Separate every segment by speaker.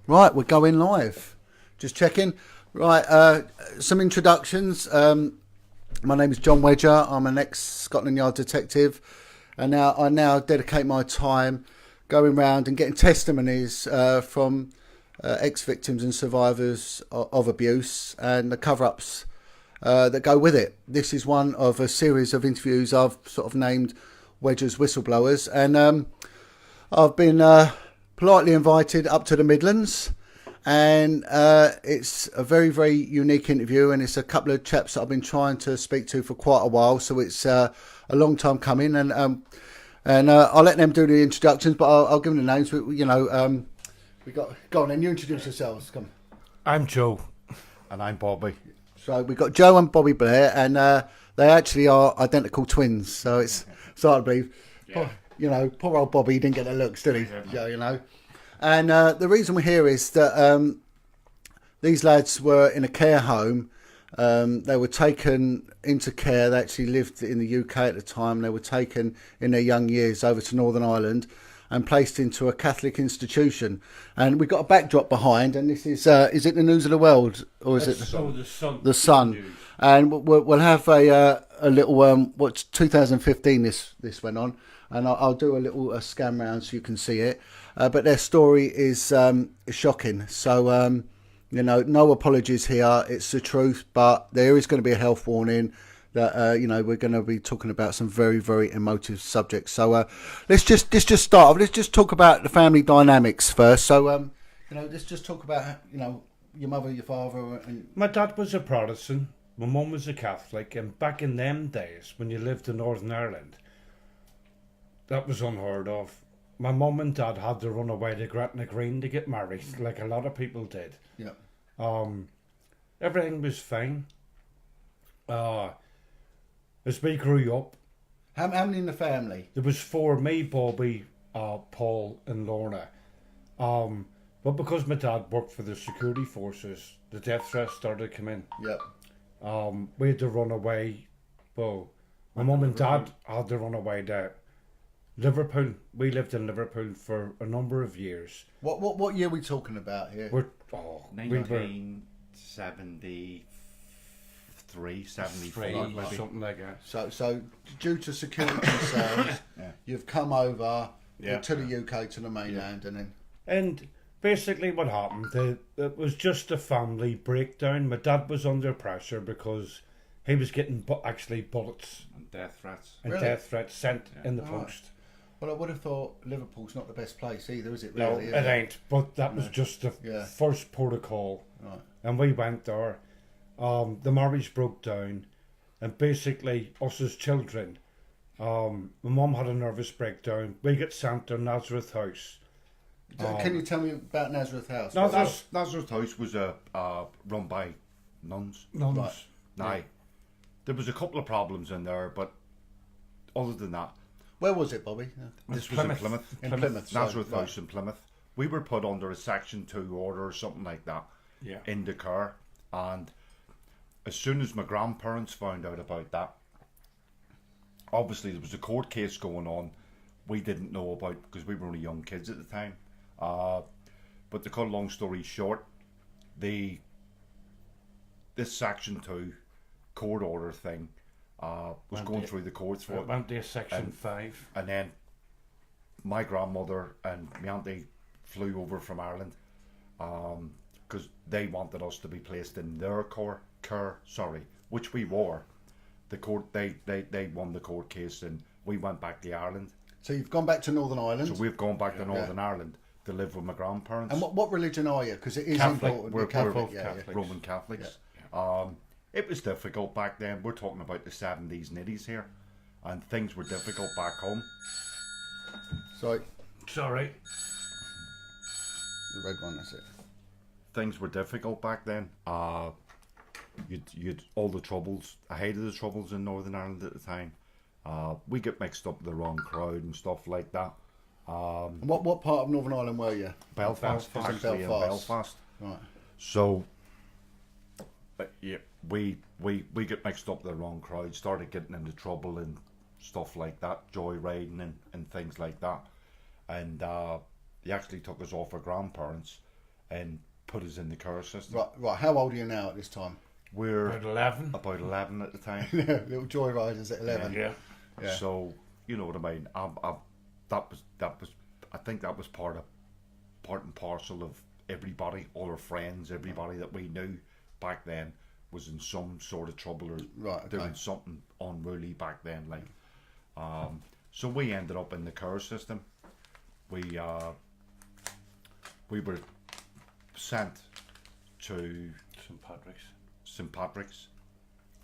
Speaker 1: Right, we're going live. Just checking. Right, some introductions. My name is John Wedger. I'm an ex-Scotland Yard detective, and now I dedicate my time going round and getting testimonies from ex-victims and survivors of abuse and the cover-ups that go with it. This is one of a series of interviews I've sort of named Wedger's Whistleblowers, and I've been politely invited up to the Midlands, and it's a very, very unique interview, and it's a couple of chaps that I've been trying to speak to for quite a while, so it's a long time coming, and I'll let them do the introductions, but I'll give them the names. We got, go on, and you introduce yourselves. Come.
Speaker 2: I'm Joe.
Speaker 3: And I'm Bobby.
Speaker 1: So we've got Joe and Bobby Blair, and they actually are identical twins, so it's hard to believe.
Speaker 2: Yeah.
Speaker 1: Poor old Bobby didn't get the looks, did he? Yeah. And the reason we're here is that these lads were in a care home. They were taken into care. They actually lived in the UK at the time. They were taken in their young years over to Northern Ireland and placed into a Catholic institution. And we've got a backdrop behind, and this is it the News of the World, or is it
Speaker 2: the Sun?
Speaker 1: The Sun? And we'll have a little what's 2015 this went on, and I'll do a little scan round so you can see it. But their story is shocking. So no apologies here. It's the truth, but there is going to be a health warning that we're going to be talking about some very, very emotive subjects. So let's just start off. Let's just talk about the family dynamics first. So let's just talk about your mother, your father, and
Speaker 2: My dad was a Protestant. My mum was a Catholic. And back in them days, when you lived in Northern Ireland, that was unheard of. My mum and dad had to run away to Gretna Green to get married, like a lot of people did.
Speaker 1: yeah.
Speaker 2: Everything was fine. As we grew up,
Speaker 1: How many in the family?
Speaker 2: there was four: me, Bobby, Paul, and Lorna. But because my dad worked for the security forces, the death threats started to come in.
Speaker 1: Yeah.
Speaker 2: We had to run away. Well, my mum and dad had to run away to Liverpool. We lived in Liverpool for a number of years.
Speaker 1: What year are we talking about here?
Speaker 2: We were
Speaker 3: 1973, 74, maybe.
Speaker 2: something like that.
Speaker 1: So due to security concerns,
Speaker 3: Yeah.
Speaker 1: you've come over
Speaker 3: Yeah.
Speaker 1: to the UK, to the mainland, and then
Speaker 2: And basically what happened, it was just a family breakdown. My dad was under pressure because he was getting actually bullets
Speaker 3: And death threats.
Speaker 2: and
Speaker 1: Really?
Speaker 2: death threats sent in the
Speaker 1: Right.
Speaker 2: post.
Speaker 1: well, I would have thought Liverpool's not the best place either, is it?
Speaker 2: No,
Speaker 1: Really?
Speaker 2: it ain't. But that was just the
Speaker 1: Yeah.
Speaker 2: first protocol.
Speaker 1: Right.
Speaker 2: And we went there. The marriage broke down. And basically, us as children, my mum had a nervous breakdown. We got sent to Nazareth House.
Speaker 1: Can you tell me about Nazareth House?
Speaker 2: No,
Speaker 3: Nazareth House was run by nuns.
Speaker 2: nuns.
Speaker 1: Right.
Speaker 3: Now, there was a couple of problems in there, but other than that,
Speaker 1: Where was it, Bobby?
Speaker 3: this was
Speaker 2: Plymouth.
Speaker 3: in Plymouth.
Speaker 1: In Plymouth. so-
Speaker 3: Nazareth
Speaker 1: right.
Speaker 3: House in Plymouth. We were put under a Section 2 order or something like that
Speaker 2: Yeah.
Speaker 3: in the car. And as soon as my grandparents found out about that, obviously there was a court case going on we didn't know about because we were only young kids at the time. But to cut a long story short, this Section 2 court order thing was
Speaker 2: Went
Speaker 3: going
Speaker 2: to-
Speaker 3: through the courts for
Speaker 2: It went to Section 5.
Speaker 3: and then my grandmother and my auntie flew over from Ireland because they wanted us to be placed in their care, which we were. The court they won the court case and we went back to Ireland.
Speaker 1: So you've gone back to Northern Ireland.
Speaker 3: So we've gone back to Northern Ireland to live with my grandparents.
Speaker 1: and what religion are you? Because it is
Speaker 2: Catholic.
Speaker 1: important.
Speaker 3: We're
Speaker 1: You're Catholic,
Speaker 3: both
Speaker 1: yeah,
Speaker 2: Catholic.
Speaker 3: Roman Catholics. It was difficult back then. We're talking about the 70s and 80s here, and things were difficult back home.
Speaker 1: yeah. Sorry,
Speaker 2: Sorry.
Speaker 1: the red one. That's it.
Speaker 3: Things were difficult back then. You'd all the troubles. I hated the troubles in Northern Ireland at the time. We get mixed up with the wrong crowd and stuff like that.
Speaker 1: And what part of Northern Ireland were you?
Speaker 3: Belfast,
Speaker 1: Belfast.
Speaker 3: actually in Belfast.
Speaker 1: Right.
Speaker 3: So, yeah, we get mixed up with the wrong crowd. Started getting into trouble and stuff like that, joyriding and things like that. And he actually took us off our grandparents and put us in the Kerr system.
Speaker 1: Right. How old are you now at this time?
Speaker 3: We're
Speaker 2: About 11.
Speaker 3: about 11 at the time.
Speaker 1: Little joyriders at 11.
Speaker 2: Yeah.
Speaker 1: Yeah.
Speaker 3: So you know what I mean. That was. I think that was part and parcel of everybody, all our friends, everybody that we knew back then was in some sort of trouble or
Speaker 1: Right, okay.
Speaker 3: doing something unruly back then. Like, so we ended up in the Kerr system. We were sent to St Patrick's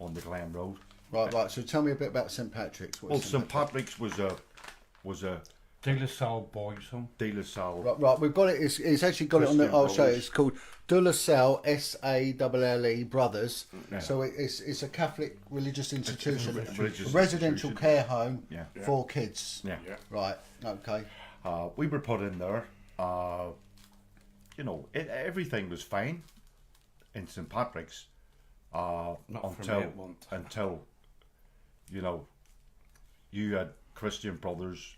Speaker 3: on the Glen Road.
Speaker 1: Right. So tell me a bit about St Patrick's. What
Speaker 3: Well,
Speaker 1: is
Speaker 3: St Patrick's was a
Speaker 2: De La Salle Boys Home.
Speaker 3: De La Salle.
Speaker 1: Right. We've got it. It's actually got it on the.
Speaker 3: Christian
Speaker 1: I'll show you.
Speaker 3: Brothers.
Speaker 1: It's called De La Salle SALLE Brothers.
Speaker 3: Yeah.
Speaker 1: So it's a Catholic religious institution,
Speaker 3: religious
Speaker 1: residential
Speaker 3: institution.
Speaker 1: care home
Speaker 3: Yeah.
Speaker 1: for kids.
Speaker 3: Yeah.
Speaker 1: Right. Okay.
Speaker 3: We were put in there. You know, everything was fine in St Patrick's
Speaker 2: Not for me, it won't.
Speaker 3: until you know you had Christian Brothers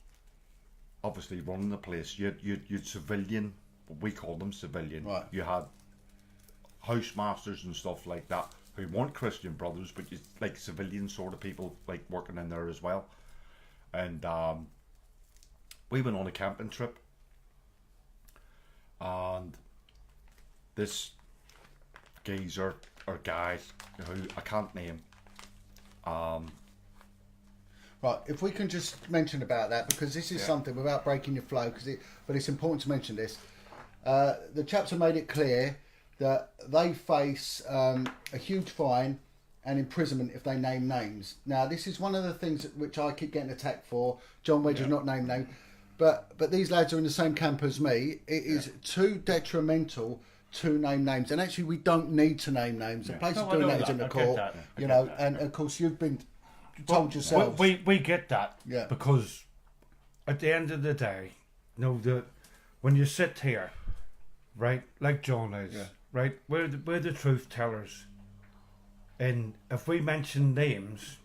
Speaker 3: obviously running the place. You'd civilian, we call them civilian.
Speaker 1: Right.
Speaker 3: You had housemasters and stuff like that who weren't Christian Brothers, but you like civilian sort of people like working in there as well. And we went on a camping trip, and this geezer or guy who I can't name.
Speaker 1: Right, if we can just mention about that, because this is something without breaking your flow, but it's important to mention this. The chaps have made it clear that they face a huge fine and imprisonment if they name names. Now, this is one of the things which I keep getting attacked for. John Wedge has not named names, but these lads are in the same camp as me. It is too detrimental to name names, and actually, we don't need to name names. The place
Speaker 2: No,
Speaker 1: of
Speaker 2: I
Speaker 1: doing
Speaker 2: know
Speaker 1: that is in
Speaker 2: that.
Speaker 1: the
Speaker 2: I get
Speaker 1: court,
Speaker 2: that. I
Speaker 1: you
Speaker 2: get
Speaker 1: know.
Speaker 2: that,
Speaker 1: And of course, you've been told yourself.
Speaker 2: We get that.
Speaker 1: Yeah.
Speaker 2: Because at the end of the day, you know, when you sit here, right, like John is, right, we're the truth tellers. And if we mention names,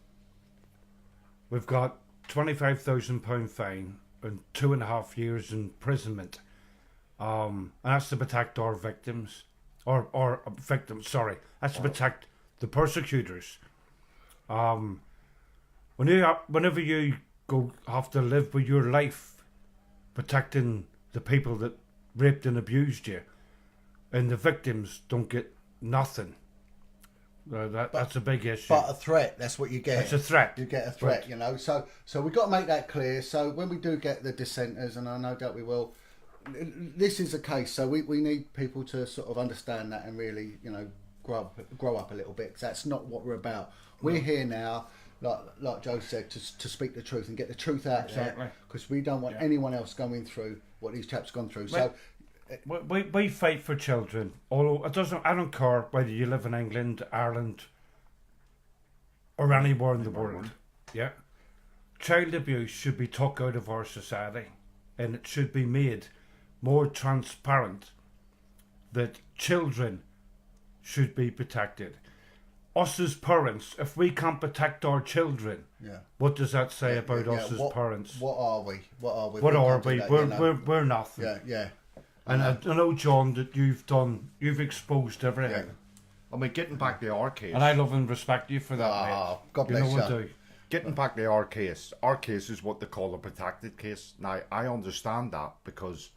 Speaker 2: we've got £25,000 fine and 2.5 years imprisonment. And that's to protect our victims. Or victims, sorry. That's to protect the persecutors. Whenever you have to live with your life protecting the people that raped and abused you, and the victims don't get nothing, that's a big issue.
Speaker 1: But a threat, that's what you get.
Speaker 2: It's a threat.
Speaker 1: You get a threat,
Speaker 2: But-
Speaker 1: you know. So we've got to make that clear. So when we do get the dissenters, and I no doubt we will, this is a case. So we need people to sort of understand that and really, you know, grow up a little bit. 'Cause that's not what we're about. We're here now, like Joe said, to speak the truth and get the truth out
Speaker 2: Exactly.
Speaker 1: there. Because we don't want anyone else going through what these chaps gone through. So
Speaker 2: We fight for children. Although I don't care whether you live in England, Ireland, or anywhere in the world. Yeah, child abuse should be took out of our society, and it should be made more transparent that children should be protected. Us as parents, if we can't protect our children,
Speaker 1: yeah.
Speaker 2: what does that say about
Speaker 1: Yeah,
Speaker 2: us as parents?
Speaker 1: What are we? What are we?
Speaker 2: What
Speaker 1: We
Speaker 2: are
Speaker 1: can't do
Speaker 2: we?
Speaker 1: that, you know.
Speaker 2: We're nothing.
Speaker 1: Yeah.
Speaker 2: And I know, John, that you've exposed everything.
Speaker 3: I mean, getting back to our case.
Speaker 2: And I love and respect you for that,
Speaker 1: Oh,
Speaker 2: mate.
Speaker 1: God
Speaker 2: You
Speaker 1: bless
Speaker 2: know I
Speaker 1: you.
Speaker 2: do.
Speaker 3: Getting back to our case is what they call a protected case. Now, I understand that because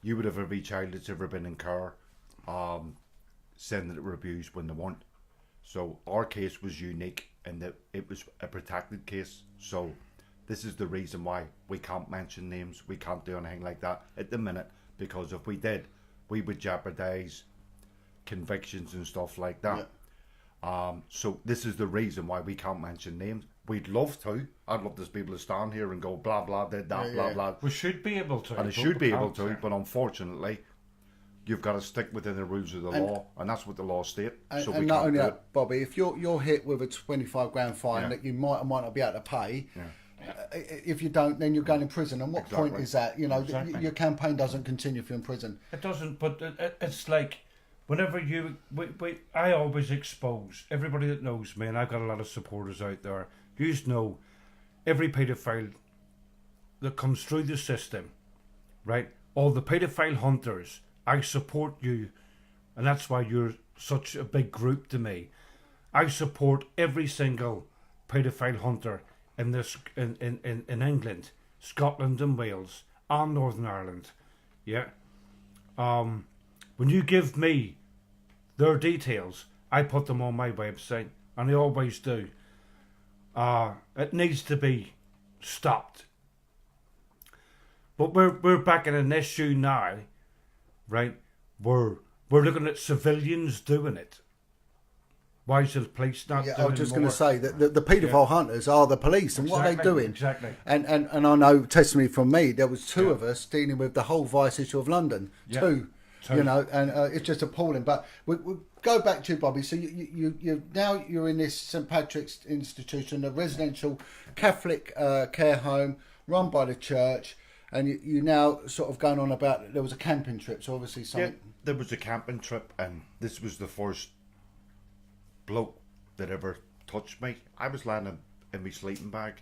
Speaker 3: you would have every child that's ever been in care saying that they were abused when they weren't. So our case was unique in that it was a protected case. So this is the reason why we can't mention names. We can't do anything like that at the minute, because if we did, we would jeopardise convictions and stuff like that. So this is the reason why we can't mention names. We'd love to. I'd love to be able to stand here and go blah blah did that blah blah,
Speaker 2: We should be able to.
Speaker 3: and I
Speaker 2: but
Speaker 3: should
Speaker 2: we
Speaker 3: be able
Speaker 2: can't.
Speaker 3: to. But unfortunately, you've got to stick within the rules of the law, and that's what the law state.
Speaker 1: And,
Speaker 3: So we
Speaker 1: and not
Speaker 3: can't
Speaker 1: only
Speaker 3: do
Speaker 1: that,
Speaker 3: it.
Speaker 1: Bobby, if you're hit with a 25 grand fine
Speaker 3: Yeah.
Speaker 1: that you might or might not be able to pay, if you don't, then you're going in prison. And what point
Speaker 3: Exactly.
Speaker 1: is that? You know,
Speaker 2: Exactly.
Speaker 1: your campaign doesn't continue if you're in prison.
Speaker 2: It doesn't, but it's like whenever I always expose everybody that knows me, and I've got a lot of supporters out there. You just know every paedophile that comes through the system, right? All the paedophile hunters I support you, and that's why you're such a big group to me. I support every single paedophile hunter in this in England, Scotland and Wales and Northern Ireland. Yeah. When you give me their details, I put them on my website, and I always do. It needs to be stopped. But we're back in an issue now, right? We're looking at civilians doing it. Why is the police not doing it?
Speaker 1: I was just going
Speaker 2: more?
Speaker 1: to say that the paedophile hunters are the police, and what are they
Speaker 2: Exactly,
Speaker 1: doing?
Speaker 2: exactly.
Speaker 1: And I know testimony from me. There was two of us dealing with the whole vice issue of London.
Speaker 2: Yeah.
Speaker 1: Two.
Speaker 2: Two.
Speaker 1: You know, and it's just appalling. But we go back to you, Bobby. So you now you're in this St Patrick's Institution, a residential Catholic care home run by the church, and you now sort of going on about there was a camping trip. So obviously
Speaker 3: Yeah,
Speaker 1: something.
Speaker 3: there was a camping trip, and this was the first bloke that ever touched me. I was lying in my sleeping bag,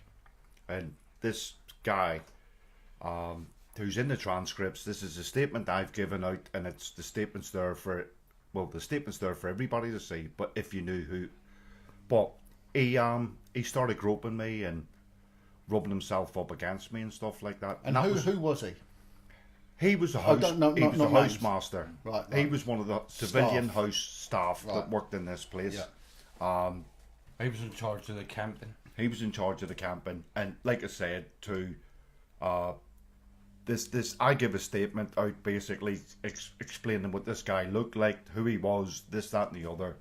Speaker 3: and this guy, who's in the transcripts, this is a statement I've given out, and it's the statement's there for, well, the statement's there for everybody to see. But if you knew who, but he started groping me and rubbing himself up against me and stuff like that.
Speaker 1: And
Speaker 3: that
Speaker 1: who was he?
Speaker 3: he was a house.
Speaker 1: no,
Speaker 3: he
Speaker 1: not-
Speaker 3: was
Speaker 1: not
Speaker 3: a
Speaker 1: names.
Speaker 3: housemaster.
Speaker 1: Right,
Speaker 3: He
Speaker 1: right.
Speaker 3: was one of the civilian
Speaker 1: Staff.
Speaker 3: house staff
Speaker 1: Right.
Speaker 3: that worked in this place.
Speaker 1: Yeah.
Speaker 2: He was in charge of the camping.
Speaker 3: He was in charge of the camping, and like I said, to this I give a statement out basically explaining what this guy looked like, who he was, this, that, and the other,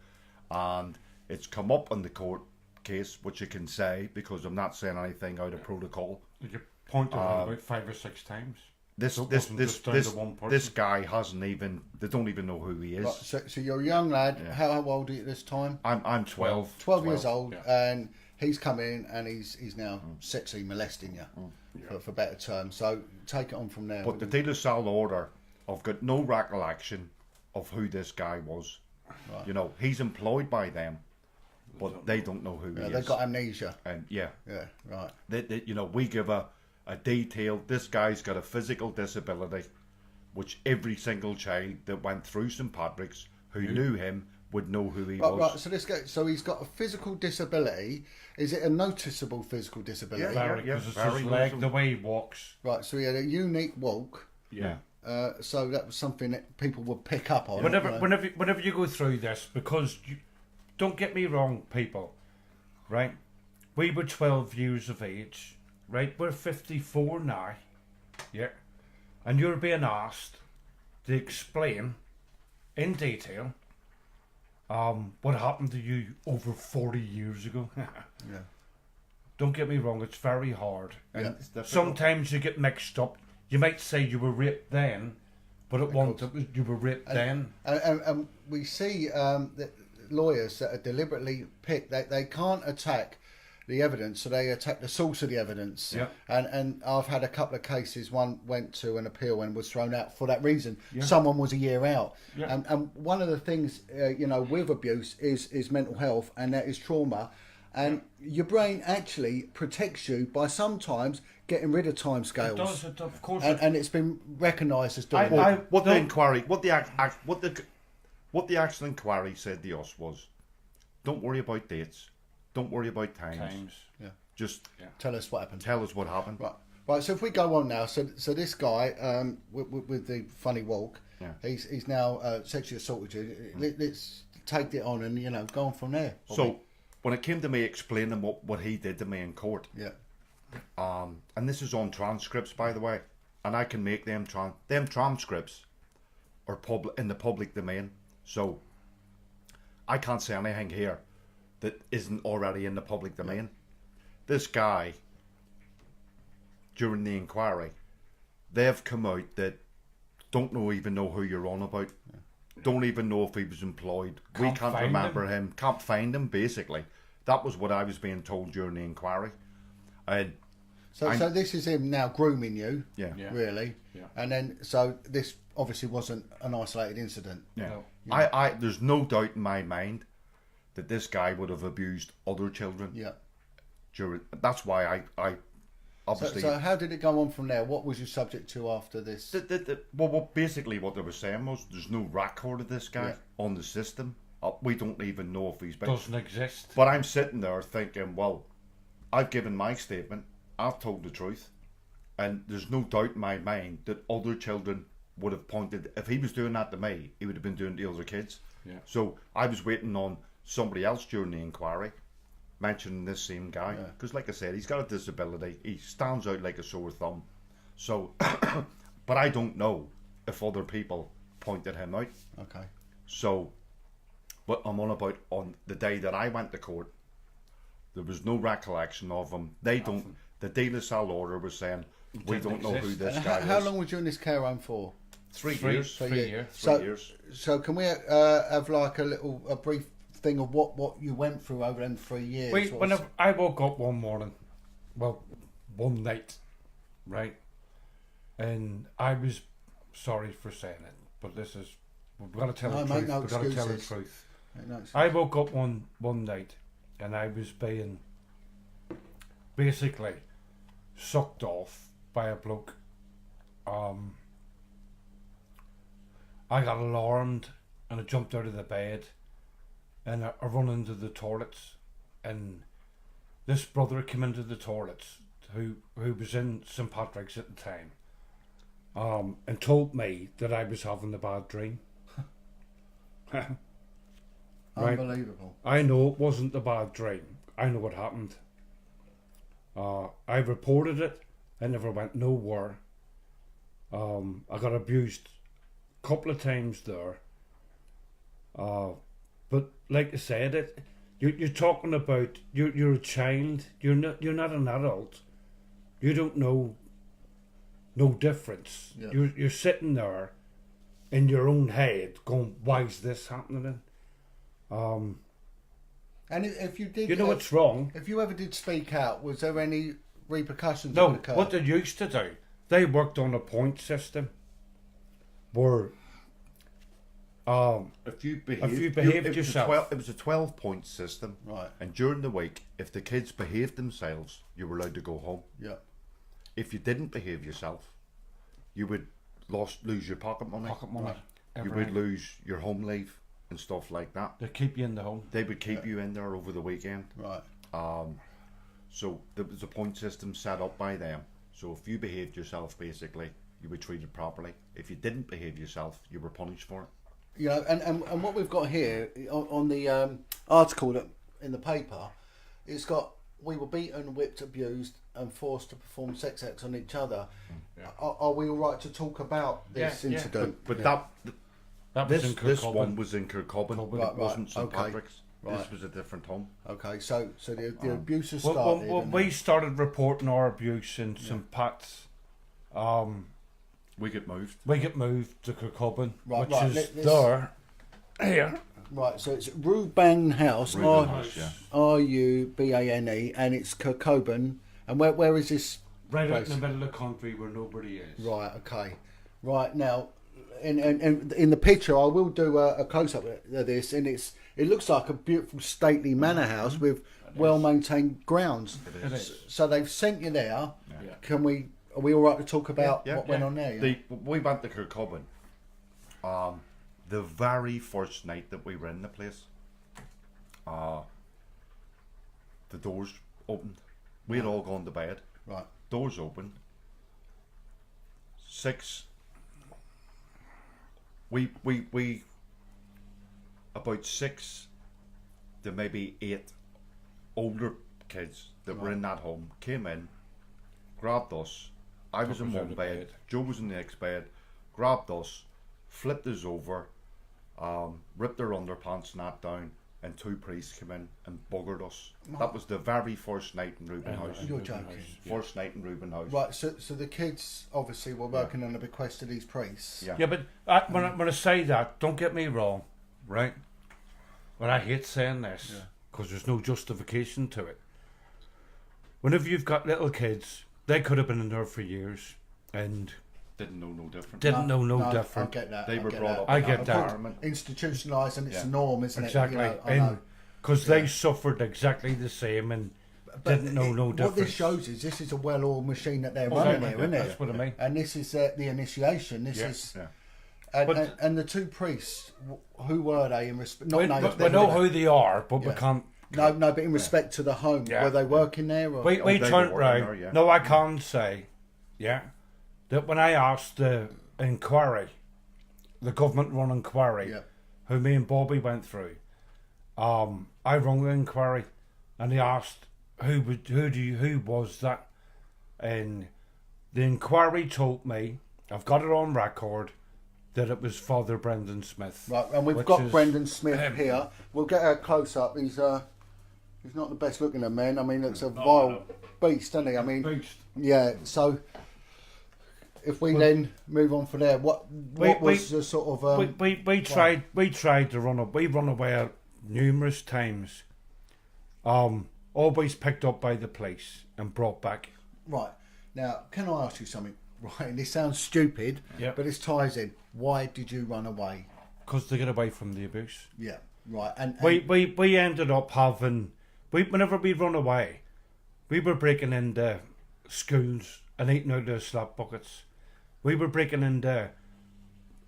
Speaker 3: and it's come up on the court case, which you can say because I'm not saying anything out of protocol.
Speaker 2: You pointed out about 5 or 6 times.
Speaker 3: This
Speaker 2: So it
Speaker 3: this
Speaker 2: wasn't
Speaker 3: this
Speaker 2: just down
Speaker 3: this
Speaker 2: to one person.
Speaker 3: this guy hasn't even. They don't even know who he is.
Speaker 1: Right, so you're a young lad.
Speaker 3: Yeah.
Speaker 1: How old are you at this time?
Speaker 3: I'm 12.
Speaker 1: 12 years old,
Speaker 2: yeah.
Speaker 1: and he's come in and he's now sexually molesting you, for better terms. So take it on from there.
Speaker 3: But the De La Salle order, I've got no recollection of who this guy was.
Speaker 1: Right.
Speaker 3: You know, he's employed by them, but they don't know who he
Speaker 1: they've
Speaker 3: is.
Speaker 1: got amnesia.
Speaker 3: And yeah,
Speaker 1: Yeah, right.
Speaker 3: you know, we give a detail. This guy's got a physical disability, which every single child that went through St Patrick's who knew him would know who he was.
Speaker 1: Right. So this guy, so he's got a physical disability. Is it a noticeable physical disability?
Speaker 3: Yeah.
Speaker 2: Very, because it's
Speaker 3: very
Speaker 2: his leg,
Speaker 3: noticeable.
Speaker 2: the way he walks.
Speaker 1: Right. So he had a unique walk.
Speaker 2: Yeah.
Speaker 1: So that was something that people would pick up on.
Speaker 2: Whenever,
Speaker 1: you know.
Speaker 2: whenever you go through this, because you, don't get me wrong, people, right? We were 12 years of age, right? We're 54 now, yeah, and you're being asked to explain in detail what happened to you over 40 years ago.
Speaker 1: Yeah.
Speaker 2: Don't get me wrong, it's very hard.
Speaker 1: Yeah.
Speaker 3: It's difficult.
Speaker 2: Sometimes you get mixed up. You might say you were raped then, but it wasn't. You were raped then.
Speaker 1: And we see that lawyers that are deliberately picked, they can't attack the evidence, so they attack the source of the evidence.
Speaker 2: Yeah.
Speaker 1: And I've had a couple of cases. One went to an appeal and was thrown out for that reason.
Speaker 2: Yeah.
Speaker 1: Someone was a year out.
Speaker 2: Yeah.
Speaker 1: And one of the things, with abuse is mental health, and that is trauma. And your brain actually protects you by sometimes getting rid of timescales.
Speaker 2: It does, of course.
Speaker 1: And it's been recognised as doing
Speaker 3: What the
Speaker 2: don't-
Speaker 3: inquiry, what the actual inquiry said to us was, don't worry about dates, don't worry about times.
Speaker 1: Yeah.
Speaker 3: Just
Speaker 1: Tell us what happened.
Speaker 3: tell us what happened.
Speaker 1: Right. So if we go on now, so this guy with the funny walk,
Speaker 3: Yeah.
Speaker 1: he's now sexually assaulted you. Let's take it on and go on from there.
Speaker 3: So when it came to me explaining what he did to me in court,
Speaker 1: Yeah.
Speaker 3: and this is on transcripts, by the way, and I can make them transcripts are in the public domain, so I can't say anything here that isn't already in the public domain. This guy, during the inquiry, they've come out that don't even know who you're on about. Don't even know if he was employed. We
Speaker 2: Can't
Speaker 3: can't
Speaker 2: find
Speaker 3: remember him. Can't find him, basically. That was what I was being told during the inquiry. And
Speaker 1: So this is him now grooming you.
Speaker 3: yeah.
Speaker 2: Yeah.
Speaker 1: Really.
Speaker 2: Yeah.
Speaker 1: And then so this obviously wasn't an isolated incident.
Speaker 3: Yeah.
Speaker 2: No.
Speaker 3: I there's no doubt in my mind that this guy would have abused other children
Speaker 1: Yeah.
Speaker 3: during. That's why I obviously.
Speaker 1: So how did it go on from there? What was you subject to after this?
Speaker 3: Well, basically what they were saying was there's no record of this guy
Speaker 1: Yeah.
Speaker 3: on the system. We don't even know if he's been.
Speaker 2: Doesn't exist.
Speaker 3: But I'm sitting there thinking, well, I've given my statement, I've told the truth, and there's no doubt in my mind that other children would have pointed. If he was doing that to me, he would have been doing it to other kids.
Speaker 2: Yeah.
Speaker 3: So I was waiting on somebody else during the inquiry mentioning this same guy, because like I said, he's got a disability. He stands out like a sore thumb. So, but I don't know if other people pointed him out.
Speaker 1: Okay.
Speaker 3: So, but I'm on about on the day that I went to court, there was no recollection of him. They don't. The De La Salle order was saying we don't know who
Speaker 2: exist.
Speaker 3: this
Speaker 1: And
Speaker 3: guy
Speaker 1: how
Speaker 3: is.
Speaker 1: long was you in this care home for?
Speaker 3: 3
Speaker 2: Three-
Speaker 3: years.
Speaker 2: three
Speaker 3: 3
Speaker 2: years.
Speaker 3: years.
Speaker 1: So can we have like a brief thing of what you went through over them 3 years?
Speaker 2: Wait,
Speaker 1: What
Speaker 2: whenever I woke up one morning, well, one night, right, and I was sorry for saying it, but this is we've got to tell
Speaker 1: No,
Speaker 2: the
Speaker 1: mate,
Speaker 2: truth.
Speaker 1: no
Speaker 2: We've got to tell the
Speaker 1: excuses.
Speaker 2: truth.
Speaker 1: No, it's-
Speaker 2: I woke up one night, and I was being basically sucked off by a bloke. I got alarmed and I jumped out of the bed and I run into the toilets, and this brother came into the toilets who was in St Patrick's at the time, and told me that I was having a bad dream. Right.
Speaker 1: Unbelievable.
Speaker 2: I know it wasn't a bad dream. I know what happened. I reported it. I never went nowhere. I got abused a couple of times there. But like I said, you're talking about you're a child. You're not an adult. You don't know no difference.
Speaker 1: Yeah.
Speaker 2: You're sitting there in your own head going, why is this happening?
Speaker 1: And if you did,
Speaker 2: You know what's wrong.
Speaker 1: if you ever did speak out, was there any repercussions? that
Speaker 2: No,
Speaker 1: would occur?
Speaker 2: what they used to do, they worked on a point system where
Speaker 3: If you
Speaker 2: behaved
Speaker 3: it was
Speaker 2: yourself.
Speaker 3: it was a 12-point system.
Speaker 1: Right.
Speaker 3: And during the week, if the kids behaved themselves, you were allowed to go home.
Speaker 1: Yeah.
Speaker 3: If you didn't behave yourself, you would lose your pocket money.
Speaker 2: pocket money,
Speaker 3: You would lose your home leave and stuff like that.
Speaker 2: they keep you in the home.
Speaker 3: They would keep you in there over the weekend.
Speaker 1: Right.
Speaker 3: So there was a point system set up by them. So if you behaved yourself, basically, you were treated properly. If you didn't behave yourself, you were punished for it.
Speaker 1: You know, and what we've got here on the article that in the paper, it's got we were beaten, whipped, abused, and forced to perform sex acts on each other.
Speaker 2: Yeah.
Speaker 1: Are we all right to talk about this
Speaker 2: Yeah, yeah.
Speaker 1: incident?
Speaker 3: But
Speaker 2: That was in
Speaker 3: this
Speaker 2: Kirkcaldy.
Speaker 3: one was in Kirkcaldy.
Speaker 2: Right,
Speaker 3: It wasn't St
Speaker 1: okay.
Speaker 3: Patrick's.
Speaker 1: Right.
Speaker 3: This was a different home.
Speaker 1: Okay, so the abuse has
Speaker 2: When
Speaker 1: started.
Speaker 2: we started reporting our abuse in St Pat's,
Speaker 3: We get moved.
Speaker 2: we get moved to Kirkcaldy,
Speaker 1: Right,
Speaker 2: which
Speaker 1: right,
Speaker 2: is
Speaker 1: let's-
Speaker 2: there, here.
Speaker 1: Right, so it's Ruban House,
Speaker 3: Reuben House, yeah.
Speaker 1: Rubane, and it's Kirkcaldy. And where is this?
Speaker 2: Right out
Speaker 1: place?
Speaker 2: in the middle of the country where nobody is.
Speaker 1: Right, okay. Right, now, in the picture, I will do a close-up of this, and it looks like a beautiful, stately manor house with well-maintained grounds.
Speaker 2: It is.
Speaker 1: So they've sent you there.
Speaker 2: Yeah.
Speaker 1: Are we all right to talk about what went
Speaker 2: yeah.
Speaker 1: on there? Yeah?
Speaker 3: We went to Kirkcaldy. The very first night that we were in the place, the doors opened. We had all gone to bed.
Speaker 1: Right.
Speaker 3: Doors open. We about 6 to maybe 8 older kids that were in that home came in, grabbed us. I was
Speaker 2: Took
Speaker 3: in
Speaker 2: us out
Speaker 3: one
Speaker 2: of
Speaker 3: bed.
Speaker 2: bed.
Speaker 3: Joe was in the next bed. Grabbed us, flipped us over, ripped our underpants and that down, and 2 priests came in and buggered us. That was the very first night in Reuben House.
Speaker 1: You're joking.
Speaker 3: First night in Reuben House.
Speaker 1: Right, so the kids obviously were working on the bequest of these priests.
Speaker 3: Yeah.
Speaker 2: Yeah, but when I say that, don't get me wrong, right? But I hate saying this because there's no justification to it. Whenever you've got little kids, they could have been in there for years and
Speaker 3: Didn't know no different.
Speaker 2: didn't know no
Speaker 1: I
Speaker 2: different.
Speaker 1: get that.
Speaker 3: They
Speaker 1: I
Speaker 3: were
Speaker 1: get
Speaker 3: brought
Speaker 1: that.
Speaker 3: up
Speaker 2: I
Speaker 3: in
Speaker 2: get that.
Speaker 3: environment.
Speaker 1: Institutionalised, and it's
Speaker 3: Yeah.
Speaker 1: a norm, isn't
Speaker 2: Exactly,
Speaker 1: it? You know, I know.
Speaker 2: because they suffered exactly the same, and didn't know no
Speaker 1: What this
Speaker 2: difference.
Speaker 1: shows is this is a well-oiled machine that they're
Speaker 2: Exactly,
Speaker 1: running here, isn't it?
Speaker 2: that's what I mean.
Speaker 1: And this is the initiation. This
Speaker 2: Yeah,
Speaker 1: is.
Speaker 3: yeah.
Speaker 1: And the two priests, who were they in respect? Not
Speaker 2: We,
Speaker 1: names,
Speaker 2: we know who they are, but we
Speaker 1: Yeah.
Speaker 2: can't.
Speaker 1: No, but in respect to the home,
Speaker 2: Yeah.
Speaker 1: were they working there? Or?
Speaker 2: We
Speaker 3: they
Speaker 2: turned
Speaker 3: were
Speaker 2: round.
Speaker 3: there, yeah.
Speaker 2: No, I can't say. Yeah, that when I asked the inquiry, the government-run inquiry,
Speaker 1: Yeah.
Speaker 2: who me and Bobby went through, I rung the inquiry, and he asked who was that, and the inquiry told me, I've got it on record, that it was Father Brendan Smith.
Speaker 1: Right, and we've
Speaker 2: which
Speaker 1: got
Speaker 2: is
Speaker 1: Brendan Smith
Speaker 2: him.
Speaker 1: here. We'll get a close up. He's not the best looking of men. I mean, it's a vile beast, isn't he? I mean,
Speaker 2: Beast.
Speaker 1: yeah. So, if we then move on from there, what was the sort of
Speaker 2: We tried to run away. We run away numerous times. Always picked up by the police and brought back.
Speaker 1: right now? Can I ask you something? Right, and this sounds stupid,
Speaker 2: Yeah.
Speaker 1: but this ties in. Why did you run away?
Speaker 2: Because they get away from the abuse.
Speaker 1: Yeah, right. And
Speaker 2: We ended up having whenever we run away, we were breaking into schools and eating out of slap buckets. We were breaking into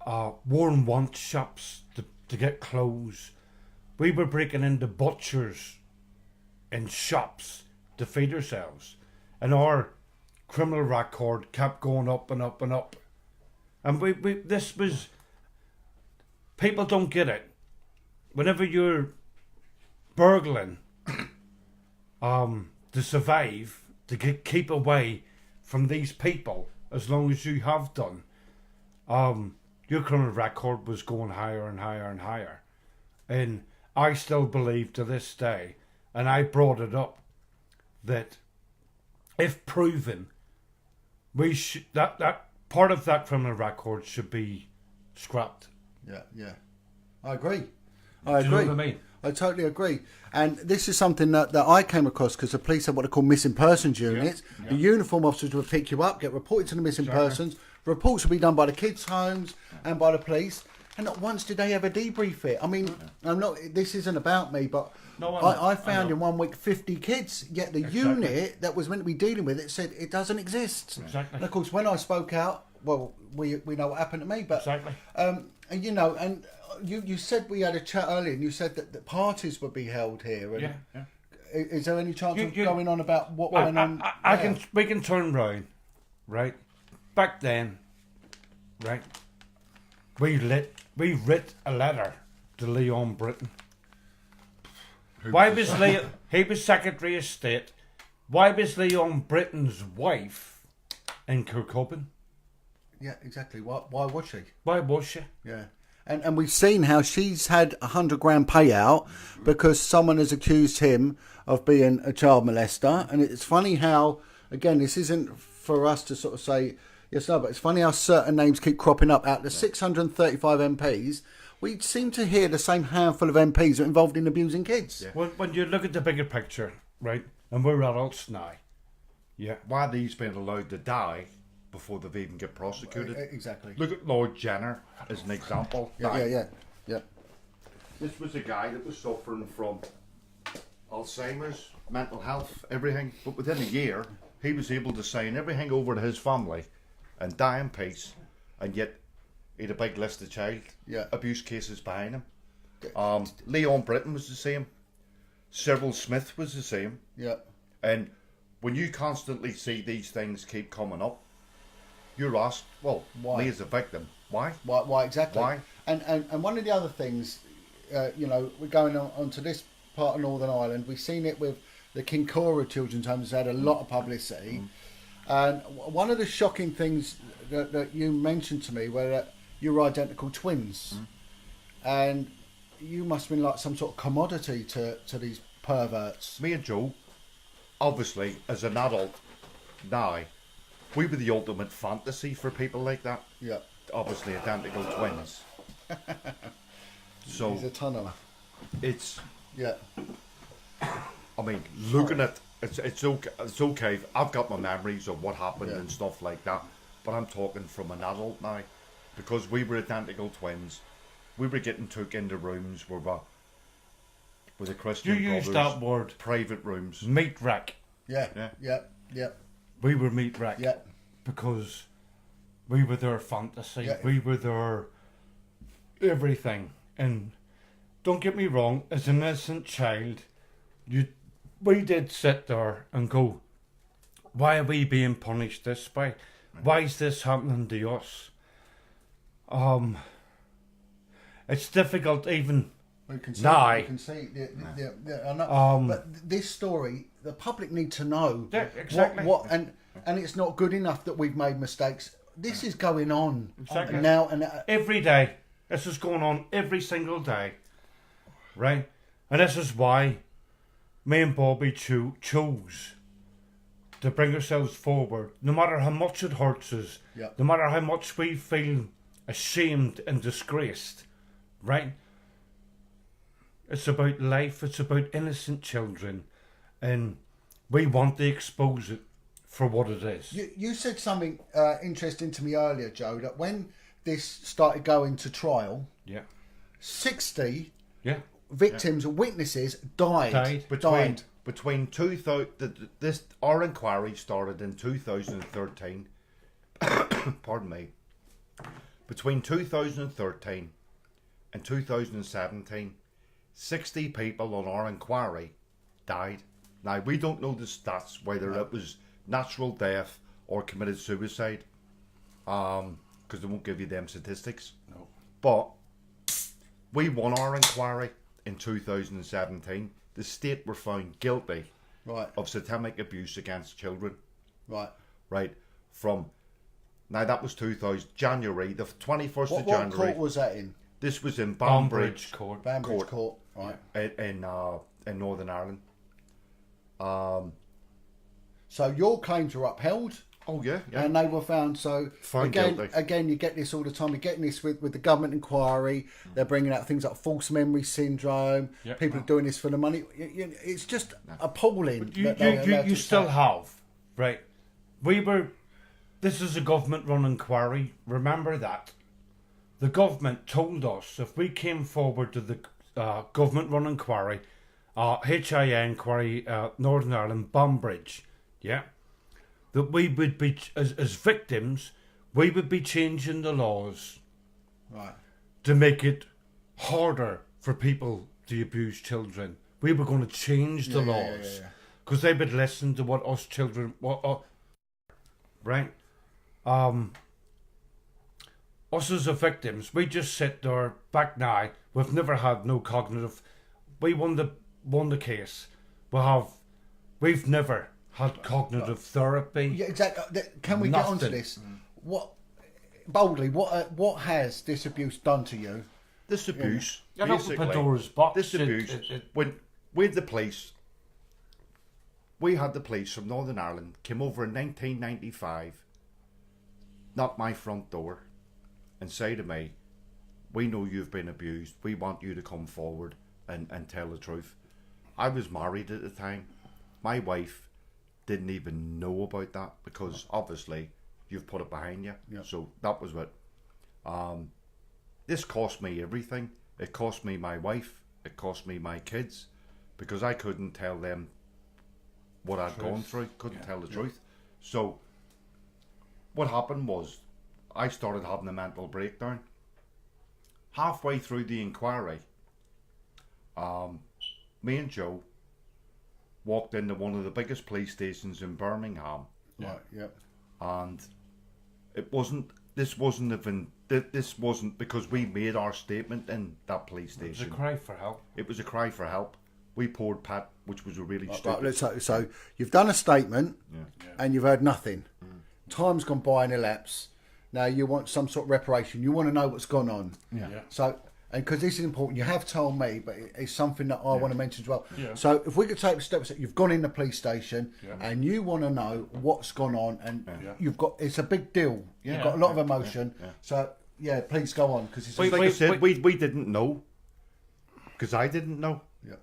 Speaker 2: worn want shops to get clothes. We were breaking into butchers and shops to feed ourselves, and our criminal record kept going up and up and up. And this was, people don't get it. Whenever you're burgling, to survive, to keep away from these people, as long as you have done, your criminal record was going higher and higher and higher. And I still believe to this day, and I brought it up, that if proven, we should that part of that criminal record should be scrapped.
Speaker 1: yeah, I agree. I
Speaker 2: Do you know
Speaker 1: agree.
Speaker 2: what I mean?
Speaker 1: I totally agree. And this is something that I came across because the police have what they call missing persons units.
Speaker 2: yeah.
Speaker 1: The uniform officers will pick you up, get reported to the missing persons. Reports will be done by the kids' homes and by the police. And not once did they ever debrief it. I mean, I'm not. This isn't about me, but
Speaker 2: No, I know,
Speaker 1: I
Speaker 2: I
Speaker 1: found
Speaker 2: know.
Speaker 1: in 1 week 50 kids. Yet the
Speaker 2: Exactly.
Speaker 1: unit that was meant to be dealing with it said it doesn't exist.
Speaker 2: Exactly.
Speaker 1: And of course, when I spoke out, well, we know what happened to me, but
Speaker 2: Exactly.
Speaker 1: and you know, and you said we had a chat earlier, and you said that parties would be held here. And
Speaker 2: Yeah.
Speaker 1: Is there any chance of
Speaker 2: You-
Speaker 1: going on about what went on?
Speaker 2: We can turn round, right? Back then, right? We writ a letter to Leon Britton. Why was he was Secretary of State? Why was Leon Britton's wife in Kirkcaldy?
Speaker 1: Yeah, exactly. Why was she?
Speaker 2: Why was she?
Speaker 1: Yeah. And we've seen how she's had $100,000 payout because someone has accused him of being a child molester. And it's funny how, again, this isn't for us to sort of say yes, no, but it's funny how certain names keep cropping up. Out of the 635 MPs, we seem to hear the same handful of MPs are involved in abusing kids.
Speaker 3: Yeah.
Speaker 2: When you look at the bigger picture, right? And we're adults now. Yeah.
Speaker 3: Why are these being allowed to die before they've even get prosecuted?
Speaker 1: Exactly.
Speaker 3: Look at Lord Jenner as an example.
Speaker 1: Yeah.
Speaker 3: This was a guy that was suffering from Alzheimer's, mental health, everything. But within a year, he was able to sign everything over to his family and die in peace. And yet, he had a big list of child abuse cases behind him. Leon Britton was the same. Cyril Smith was the same.
Speaker 1: Yeah.
Speaker 3: And when you constantly see these things keep coming up, you're asked, well,
Speaker 1: Why?
Speaker 3: me as a victim, why?
Speaker 1: Why exactly?
Speaker 3: Why?
Speaker 1: And one of the other things, we're going on to this part of Northern Ireland. We've seen it with the Kincora Children's Home. Has had a lot of publicity. And one of the shocking things that you mentioned to me were that you were identical twins. And you must have been like some sort of commodity to these perverts.
Speaker 3: Me and Joe, obviously, as an adult now, we were the ultimate fantasy for people like that.
Speaker 1: Yeah.
Speaker 3: Obviously, identical twins. So
Speaker 1: He's a tunneler.
Speaker 3: it's,
Speaker 1: Yeah.
Speaker 3: I mean, looking at it's okay. It's okay. I've got my memories of what happened
Speaker 1: Yeah.
Speaker 3: and stuff like that, but I'm talking from an adult now, because we were identical twins. We were getting took into rooms where with the
Speaker 2: You
Speaker 3: Christian
Speaker 2: used
Speaker 3: Brothers,
Speaker 2: that word,
Speaker 3: private rooms.
Speaker 2: meat rack.
Speaker 1: Yeah,
Speaker 3: Yeah.
Speaker 1: yeah, yeah,
Speaker 2: We were meat rack.
Speaker 1: yeah.
Speaker 2: Because we were their fantasy.
Speaker 1: Yeah.
Speaker 2: We were their everything. And don't get me wrong, as an innocent child, we did sit there and go, why are we being punished this way? Why is this happening to us? It's difficult even.
Speaker 1: We can see.
Speaker 2: Now.
Speaker 1: We can see. I know. But this story, the public need to know
Speaker 2: Yeah, exactly.
Speaker 1: what and it's not good enough that we've made mistakes. This is going on
Speaker 2: Exactly.
Speaker 1: now, and
Speaker 2: Every day. This is going on every single day. Right? And this is why me and Bobby chose to bring ourselves forward, no matter how much it hurts us,
Speaker 1: Yeah.
Speaker 2: no matter how much we feel ashamed and disgraced, right? It's about life, it's about innocent children, and we want to expose it for what it is.
Speaker 1: you said something interesting to me earlier, Joe. That when this started going to trial,
Speaker 2: Yeah.
Speaker 1: 60
Speaker 2: Yeah.
Speaker 1: victims or witnesses died.
Speaker 3: Between 2000, our inquiry started in 2013. Pardon me. Between 2013 and 2017, 60 people on our inquiry died. Now we don't know the stats whether it was natural death or committed suicide, because they won't give you them statistics.
Speaker 2: No.
Speaker 3: But we won our inquiry in 2017. The state were found guilty
Speaker 1: Right,
Speaker 3: of satanic abuse against children.
Speaker 1: right.
Speaker 3: Right, from now that was 2000 January the 21st
Speaker 1: What
Speaker 3: of January.
Speaker 1: court was that in?
Speaker 3: This was in
Speaker 2: Banbridge
Speaker 3: Banbridge
Speaker 2: Court.
Speaker 1: Banbridge Court. Right.
Speaker 3: in Northern Ireland.
Speaker 1: So your claims were upheld.
Speaker 3: Oh yeah, yeah.
Speaker 1: And they were found. So
Speaker 3: Found
Speaker 1: again,
Speaker 3: guilty.
Speaker 1: again, you get this all the time. You're getting this with the government inquiry. They're bringing out things like false memory syndrome.
Speaker 2: Yep.
Speaker 1: People are doing this for the money. It's just appalling.
Speaker 2: You,
Speaker 1: that they're allowed
Speaker 2: you
Speaker 1: to
Speaker 2: still
Speaker 1: say-
Speaker 2: have, right? This is a government-run inquiry. Remember that. The government told us if we came forward to the government-run inquiry, HIA inquiry, Northern Ireland, Banbridge, yeah, that we would be, as victims, we would be changing the laws
Speaker 1: Right.
Speaker 2: to make it harder for people to abuse children. We were going to change the
Speaker 1: Yeah, yeah,
Speaker 2: laws
Speaker 1: yeah.
Speaker 2: because they would listen to what us children, right? Us as the victims, we just sit there back now. We've never had no cognitive. We won the case. We've never had cognitive therapy.
Speaker 1: Yeah, exactly. Can we get onto
Speaker 2: Nothing.
Speaker 1: this? What boldly? What has this abuse done to you?
Speaker 3: This abuse,
Speaker 2: You're not
Speaker 3: basically,
Speaker 2: Pandora's box.
Speaker 3: this abuse, when with the police, we had the police from Northern Ireland came over in 1995, knock my front door, and say to me, "We know you've been abused. We want you to come forward and tell the truth." I was married at the time. My wife didn't even know about that because obviously you've put it behind you.
Speaker 1: Yeah.
Speaker 3: So that was what. This cost me everything. It cost me my wife. It cost me my kids because I couldn't tell them what I'd gone through. Couldn't tell the truth. So what happened was I started having a mental breakdown. Halfway through the inquiry, me and Joe walked into one of the biggest police stations in Birmingham,
Speaker 1: Right. Yep.
Speaker 3: and this wasn't because we made our statement in that police
Speaker 2: It was a
Speaker 3: station.
Speaker 2: cry for help.
Speaker 3: It was a cry for help. We poured Pat, which was a really stupid.
Speaker 1: Right, so you've done a statement, and you've heard nothing. Time's gone by and elapsed. Now you want some sort of reparation. You want to know what's gone on.
Speaker 2: Yeah.
Speaker 1: So, and because this is important, you have told me, but it's something that I want to mention as well.
Speaker 2: Yeah.
Speaker 1: So, if we could take the steps that you've gone in the police station
Speaker 2: Yeah.
Speaker 1: and you want to know what's gone on, and
Speaker 2: Yeah.
Speaker 1: you've got it's a big deal. You've
Speaker 2: Yeah.
Speaker 1: got a lot of emotion.
Speaker 3: Yeah.
Speaker 1: So, yeah, please go on because it's
Speaker 2: Wait,
Speaker 3: Like I said,
Speaker 2: wait.
Speaker 3: we didn't know because I didn't know
Speaker 1: Yeah.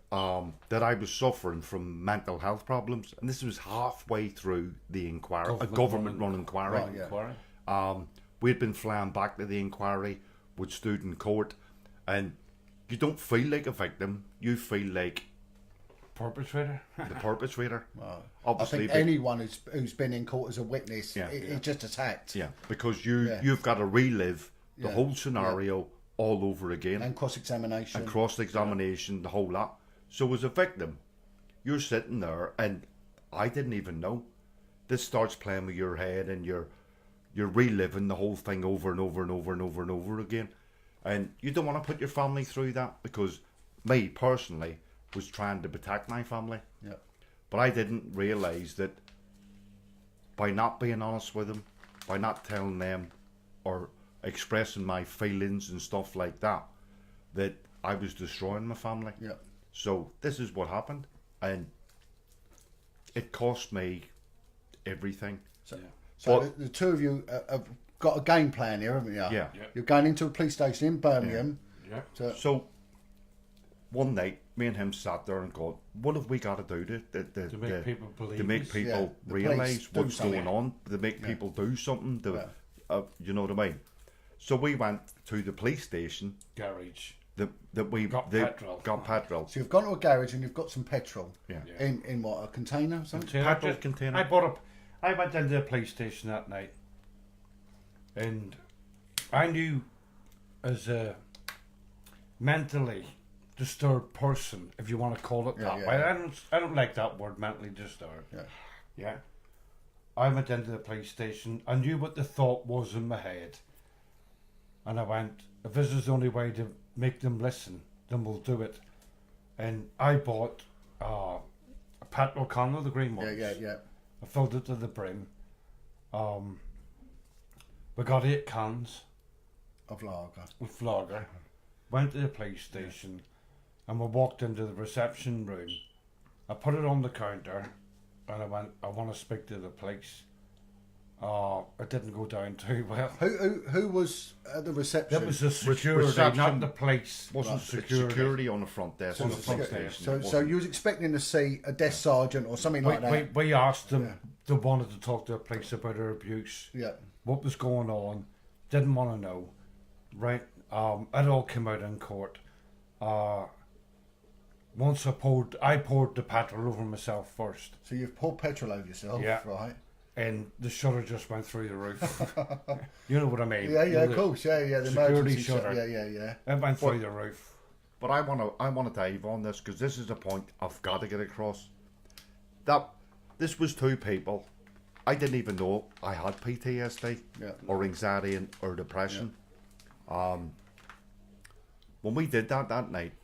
Speaker 3: that I was suffering from mental health problems, and this was halfway through the inquiry, a government-run inquiry.
Speaker 1: Right, yeah.
Speaker 2: Inquiry.
Speaker 3: We'd been flying back to the inquiry, we'd stood in court, and you don't feel like a victim. You feel like
Speaker 2: Perpetrator.
Speaker 3: the perpetrator.
Speaker 1: I
Speaker 3: Obviously,
Speaker 1: think
Speaker 3: but-
Speaker 1: anyone who's been in court as a witness,
Speaker 3: Yeah.
Speaker 1: is just attacked.
Speaker 3: yeah, because you've
Speaker 1: Yeah.
Speaker 3: got to relive the
Speaker 1: Yeah.
Speaker 3: whole scenario all over again.
Speaker 1: And cross-examination.
Speaker 3: And cross-examination, the whole lot. So as a victim, you're sitting there, and I didn't even know. This starts playing with your head, and you're reliving the whole thing over and over and over and over and over again. And you don't want to put your family through that, because me, personally, was trying to protect my family.
Speaker 1: Yeah.
Speaker 3: But I didn't realise that by not being honest with them, by not telling them or expressing my feelings and stuff like that, that I was destroying my family.
Speaker 1: Yeah.
Speaker 3: So this is what happened, and it cost me everything.
Speaker 1: So
Speaker 3: But-
Speaker 1: the two of you have got a game plan here, haven't you?
Speaker 3: Yeah.
Speaker 2: Yeah.
Speaker 1: You're going into a police station in Birmingham.
Speaker 2: Yeah.
Speaker 3: So one night, me and him sat there and go, "What have we got to do
Speaker 2: To make people believe
Speaker 3: to make
Speaker 2: us?
Speaker 3: people
Speaker 1: Yeah, the police
Speaker 3: realise
Speaker 1: do
Speaker 3: what's
Speaker 1: something.
Speaker 3: going on, to make people do something, to,
Speaker 1: Yeah.
Speaker 3: you know what I mean?" So we went to the police station.
Speaker 2: Garage.
Speaker 3: That we
Speaker 2: Got
Speaker 3: they
Speaker 2: petrol.
Speaker 3: got petrol.
Speaker 1: So you've gone to a garage and you've got some petrol.
Speaker 3: Yeah.
Speaker 2: Yeah.
Speaker 1: In what, a container or something?
Speaker 3: Petrol container.
Speaker 2: I went into the police station that night, and I knew, as a mentally disturbed person, if you want to call it
Speaker 1: Yeah,
Speaker 2: that
Speaker 1: yeah,
Speaker 2: way.
Speaker 1: yeah.
Speaker 2: I don't like that word, mentally disturbed.
Speaker 1: Yeah.
Speaker 2: Yeah. I went into the police station. I knew what the thought was in my head, and I went, if this is the only way to make them listen, then we'll do it. And I bought a petrol can of the green ones.
Speaker 1: Yeah.
Speaker 2: I filled it to the brim. We got 8 cans
Speaker 1: Of lager.
Speaker 2: with lager. Went to the police station, and we walked into the reception room. I put it on the counter, and I went, I want to speak to the police. It didn't go down too well.
Speaker 1: Who was at the reception?
Speaker 2: That was the security,
Speaker 3: reception
Speaker 2: not the police.
Speaker 3: Wasn't
Speaker 2: security.
Speaker 3: security on the front desk?
Speaker 2: On the
Speaker 3: of
Speaker 2: front
Speaker 3: police
Speaker 2: desk.
Speaker 3: station.
Speaker 1: So,
Speaker 3: It
Speaker 1: so
Speaker 3: wasn't.
Speaker 1: you was expecting to see a desk sergeant or something like that?
Speaker 2: We asked them,
Speaker 1: Yeah.
Speaker 2: they wanted to talk to the police about her abuse.
Speaker 1: Yeah.
Speaker 2: What was going on, didn't want to know, right? It all came out in court. Once I poured the petrol over myself first,
Speaker 1: So you've poured petrol over yourself,
Speaker 2: Yeah.
Speaker 1: right?
Speaker 2: and the shutter just went through the roof. You know what I mean?
Speaker 1: Yeah,
Speaker 2: You know,
Speaker 1: of
Speaker 2: the
Speaker 1: course, yeah. The
Speaker 2: security
Speaker 1: emergency
Speaker 2: shutter.
Speaker 1: Yeah.
Speaker 2: It went through the roof.
Speaker 3: But I want to dive on this, because this is a point I've got to get across. That this was two people. I didn't even know I had PTSD
Speaker 1: Yeah.
Speaker 3: or anxiety or depression. When we did that night,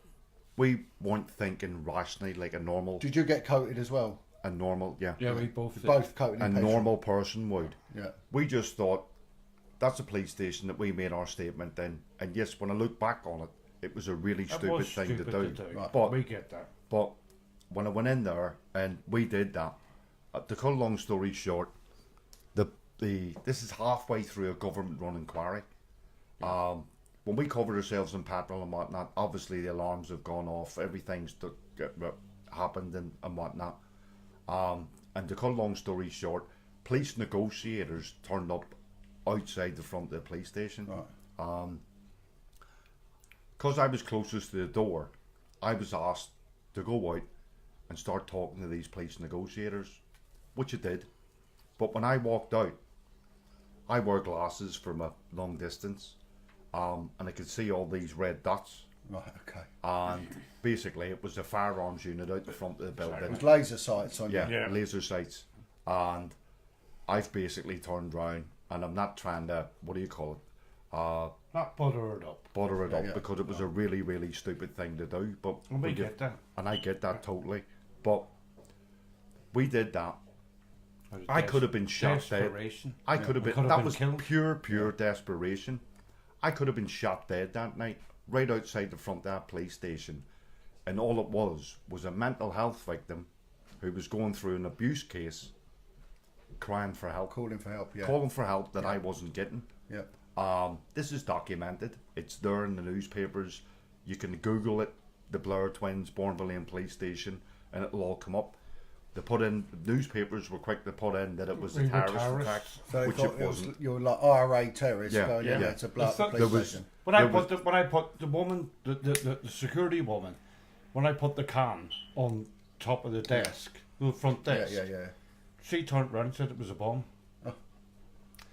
Speaker 3: we weren't thinking rationally like a normal,
Speaker 1: Did you get coated as well?
Speaker 2: Yeah, we both did.
Speaker 1: Both coated
Speaker 3: a
Speaker 1: in petrol?
Speaker 3: normal person would.
Speaker 1: Yeah.
Speaker 3: We just thought that's a police station that we made our statement in, and yes, when I look back on it, it was a really
Speaker 2: It
Speaker 3: stupid
Speaker 2: was
Speaker 3: thing
Speaker 2: stupid
Speaker 3: to do.
Speaker 1: Right.
Speaker 3: But
Speaker 2: we get that.
Speaker 3: But when I went in there and we did that, to cut a long story short, this is halfway through a government-run inquiry. When we covered ourselves in petrol and whatnot, obviously the alarms have gone off, everything's happened and whatnot. And to cut a long story short, police negotiators turned up outside the front of the police station.
Speaker 1: Right.
Speaker 3: Because I was closest to the door, I was asked to go out and start talking to these police negotiators, which I did. But when I walked out, I wear glasses from a long distance, and I could see all these red dots.
Speaker 1: Right, okay.
Speaker 3: And basically, it was a firearms unit out the front of the building.
Speaker 1: It was laser sights on
Speaker 3: Yeah,
Speaker 2: Yeah.
Speaker 3: laser sights. And I've basically turned round, and I'm not trying to, what do you call it?
Speaker 2: Not butter it up.
Speaker 3: Butter it up,
Speaker 1: yeah.
Speaker 3: because it was a really, really stupid thing to do. But
Speaker 2: And we get that.
Speaker 3: and I get that totally. But we did that.
Speaker 2: Out of
Speaker 3: I could have been shot dead.
Speaker 2: desperation.
Speaker 3: I could have
Speaker 2: We
Speaker 3: been.
Speaker 2: could have
Speaker 3: That
Speaker 2: been
Speaker 3: was
Speaker 2: killed.
Speaker 3: pure desperation. I could have been shot dead that night, right outside the front of that police station, and all it was a mental health victim who was going through an abuse case, crying for help,
Speaker 1: Calling for help, yeah.
Speaker 3: calling for help that I wasn't getting.
Speaker 1: Yeah.
Speaker 3: This is documented. It's there in the newspapers. You can Google it, the Blair Twins, Bourneville Lane Police Station, and it'll all come up. newspapers were quick to put in that it was a
Speaker 2: We were
Speaker 3: terrorist attack,
Speaker 2: terrorists.
Speaker 1: So they
Speaker 3: which
Speaker 1: thought
Speaker 3: it wasn't.
Speaker 1: you were like IRA terrorists
Speaker 3: Yeah,
Speaker 1: going
Speaker 3: yeah.
Speaker 1: in there to blow up the
Speaker 2: There
Speaker 1: police
Speaker 3: was-
Speaker 1: station.
Speaker 2: When I
Speaker 3: There
Speaker 2: put the woman, the security woman, when I put the can on top of the desk, the front
Speaker 1: Yeah,
Speaker 2: desk,
Speaker 1: yeah.
Speaker 2: she turned around and said it was a bomb.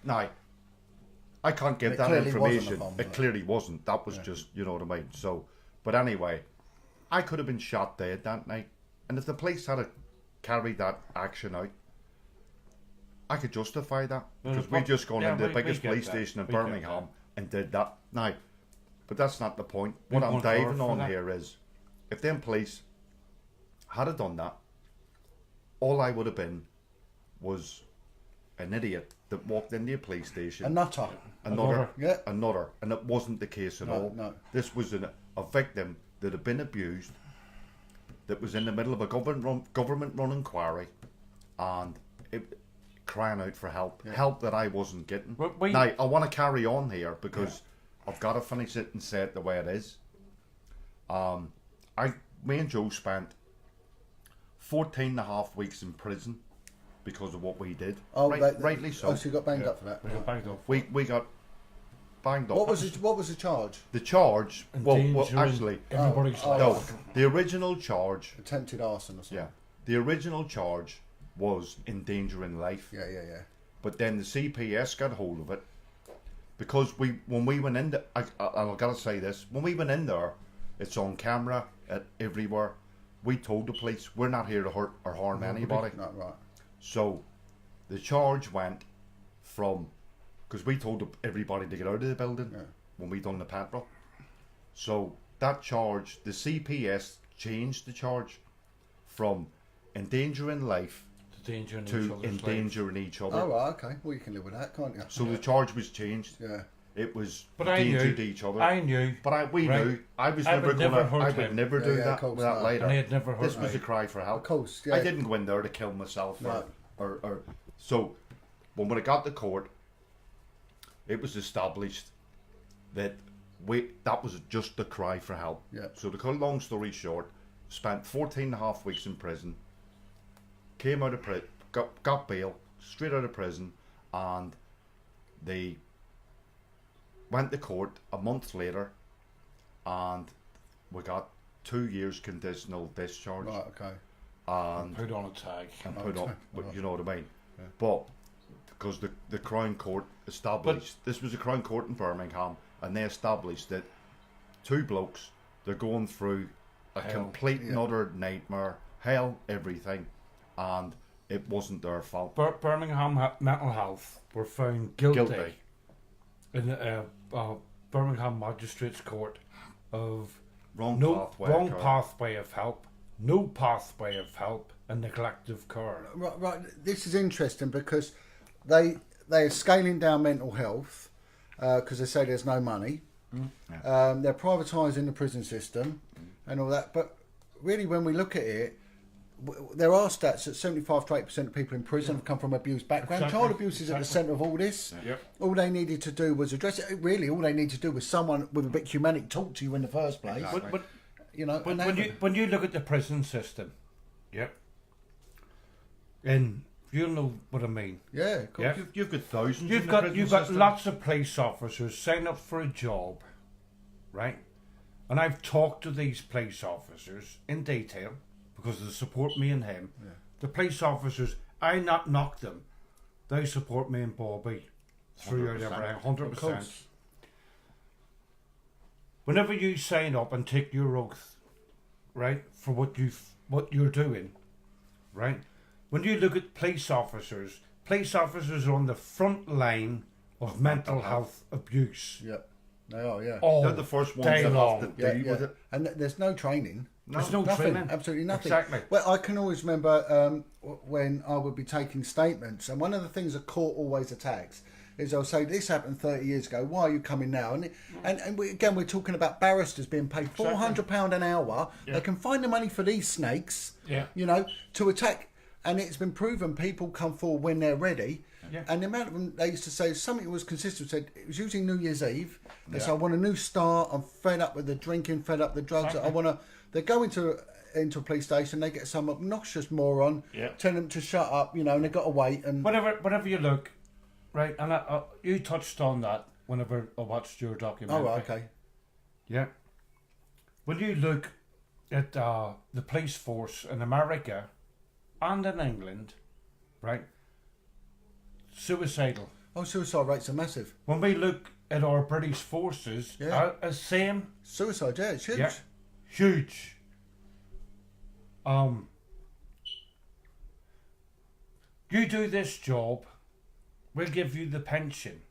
Speaker 3: Now, I can't give
Speaker 1: It
Speaker 3: that
Speaker 1: clearly wasn't a
Speaker 3: information.
Speaker 1: bomb,
Speaker 3: It
Speaker 1: was it?
Speaker 3: clearly wasn't. That was just, you know what I mean. So, but anyway, I could have been shot dead that night, and if the police had carried that action out, I could justify that because we just gone into the biggest
Speaker 2: get
Speaker 3: police
Speaker 2: that.
Speaker 3: station in
Speaker 2: We get
Speaker 3: Birmingham and did that. Now, but that's not the point.
Speaker 2: We
Speaker 3: What I'm
Speaker 2: want her
Speaker 3: diving
Speaker 2: for
Speaker 3: on
Speaker 2: that.
Speaker 3: here is, if them police had have done that, all I would have been was an idiot that walked into a police station.
Speaker 1: A nutter.
Speaker 3: Another,
Speaker 1: Yeah.
Speaker 3: another, and it wasn't the case at
Speaker 1: No,
Speaker 3: all.
Speaker 1: no.
Speaker 3: This was a victim that had been abused, that was in the middle of a government-run inquiry, and crying out for help, help that I wasn't getting.
Speaker 2: But we-
Speaker 3: Now I want to carry on here because I've got to finish it and say it the way it is. Me and Joe spent 14 and a half weeks in prison because of what we did.
Speaker 1: Oh,
Speaker 3: Rightly so.
Speaker 1: Oh, so you got banged up for that.
Speaker 2: We got bagged off.
Speaker 3: We got banged up.
Speaker 1: What was the charge?
Speaker 3: The charge? Well,
Speaker 2: Endangering
Speaker 3: actually,
Speaker 2: everybody's
Speaker 1: Oh,
Speaker 2: life.
Speaker 3: no. The original charge,
Speaker 1: Attempted arson or something.
Speaker 3: yeah, the original charge was endangering life.
Speaker 1: Yeah, yeah, yeah.
Speaker 3: But then the CPS got hold of it because when we went in, I've got to say this: when we went in there, it's on camera everywhere. We told the police we're not here to hurt or harm anybody.
Speaker 1: No, right.
Speaker 3: So the charge went from, because we told everybody to get out of the building when we done the patrol. So that charge, the CPS changed the charge from endangering life
Speaker 2: To danger in each
Speaker 3: to
Speaker 2: other's lives.
Speaker 3: endangering each other.
Speaker 1: Oh, right, okay. Well, you can live with that, can't you?
Speaker 3: So the charge was changed.
Speaker 1: Yeah.
Speaker 3: It was
Speaker 2: But I
Speaker 3: endangered
Speaker 2: knew.
Speaker 3: each other.
Speaker 2: I knew.
Speaker 3: But we
Speaker 2: Right.
Speaker 3: knew. I was
Speaker 2: I
Speaker 3: never
Speaker 2: would never
Speaker 3: gonna.
Speaker 2: hurt
Speaker 3: I would
Speaker 2: him.
Speaker 3: never
Speaker 1: Yeah,
Speaker 3: do
Speaker 1: yeah, of
Speaker 3: that
Speaker 1: course
Speaker 3: with that
Speaker 1: not.
Speaker 3: later.
Speaker 2: And I had never hurt
Speaker 3: This was
Speaker 2: me.
Speaker 3: a cry for help.
Speaker 1: Of course, yeah.
Speaker 3: I didn't go in there to kill myself.
Speaker 1: No.
Speaker 3: Or so when I got to court, it was established that that was just the cry for help.
Speaker 1: Yeah.
Speaker 3: So to cut a long story short, spent 14 and a half weeks in prison, came out of prison, got bail, straight out of prison, and they went to court a month later, and we got 2 years conditional discharge.
Speaker 1: Right, okay.
Speaker 3: And
Speaker 2: Put on a tag.
Speaker 3: put
Speaker 1: Okay.
Speaker 3: up, but you know what I mean. But because the Crown Court established, this was a Crown Court in Birmingham, and they established that two blokes, they're going through a
Speaker 2: Hell.
Speaker 3: complete and utter nightmare, hell, everything, and it wasn't their fault.
Speaker 2: Birmingham Mental Health were found guilty,
Speaker 3: Guilty.
Speaker 2: in the Birmingham Magistrates Court of
Speaker 3: Wrong
Speaker 2: wrong
Speaker 3: pathway.
Speaker 2: pathway of help, no pathway of help, and neglect of care.
Speaker 1: Right, right. This is interesting because they're scaling down mental health because they say there's no money. They're privatising the prison system and all that. But really, when we look at it, there are stats that 75 to 80% of people in prison have come from abused background.
Speaker 2: Exactly,
Speaker 1: Child abuse is at the centre of all this.
Speaker 2: Yep.
Speaker 1: All they needed to do was address it. Really, all they need to do was someone with a bit of humanity talk to you in the first place.
Speaker 2: But
Speaker 1: You know,
Speaker 2: when,
Speaker 1: and
Speaker 2: when you look at the prison system, yep, and you'll know what I mean.
Speaker 1: yeah, of course.
Speaker 2: Yeah.
Speaker 3: You've got thousands. in
Speaker 2: You've
Speaker 3: the
Speaker 2: got
Speaker 3: prison system.
Speaker 2: lots of police officers sign up for a job, right? And I've talked to these police officers in detail because they support me and him.
Speaker 1: Yeah.
Speaker 2: The police officers, I not knock them. They support me and Bobby throughout
Speaker 3: 100%.
Speaker 2: everything, 100%.
Speaker 1: Of course.
Speaker 2: Whenever you sign up and take your oath, right, for what you're doing, right? When you look at police officers are on the front line of mental health abuse.
Speaker 1: Yeah, they are. Yeah.
Speaker 2: All
Speaker 3: They're the first ones
Speaker 2: day
Speaker 3: that
Speaker 2: long.
Speaker 3: have to
Speaker 1: Yeah,
Speaker 3: deal
Speaker 1: yeah.
Speaker 3: with it.
Speaker 1: And there's no training.
Speaker 2: There's no
Speaker 1: Nothing,
Speaker 2: training.
Speaker 1: absolutely nothing.
Speaker 2: Exactly.
Speaker 1: Well, I can always remember when I would be taking statements, and one of the things the court always attacks is they'll say, this happened 30 years ago, why are you coming now? And again, we're talking about barristers being paid £400 an hour.
Speaker 2: Yeah.
Speaker 1: They can find the money for these snakes,
Speaker 2: Yeah.
Speaker 1: you know, to attack. And it's been proven people come forward when they're ready.
Speaker 2: Yeah.
Speaker 1: And the amount of them, they used to say, something was consistent, said, it was usually New Year's Eve. They said, I want a new start, I'm fed up with the drinking, fed up with the drugs, I want to They go into a police station, they get some obnoxious moron,
Speaker 2: Yeah.
Speaker 1: tell them to shut up, you know, and they got to wait. And
Speaker 2: Whenever you look, right, and you touched on that whenever I watched your documentary.
Speaker 1: oh, right, okay,
Speaker 2: Yeah. When you look at the police force in America and in England, right, suicidal.
Speaker 1: oh, suicide rates are massive.
Speaker 2: When we look at our British forces,
Speaker 1: Yeah.
Speaker 2: same,
Speaker 1: Suicide, yeah, it's huge.
Speaker 2: yeah, huge. You do this job, we'll give you the pension,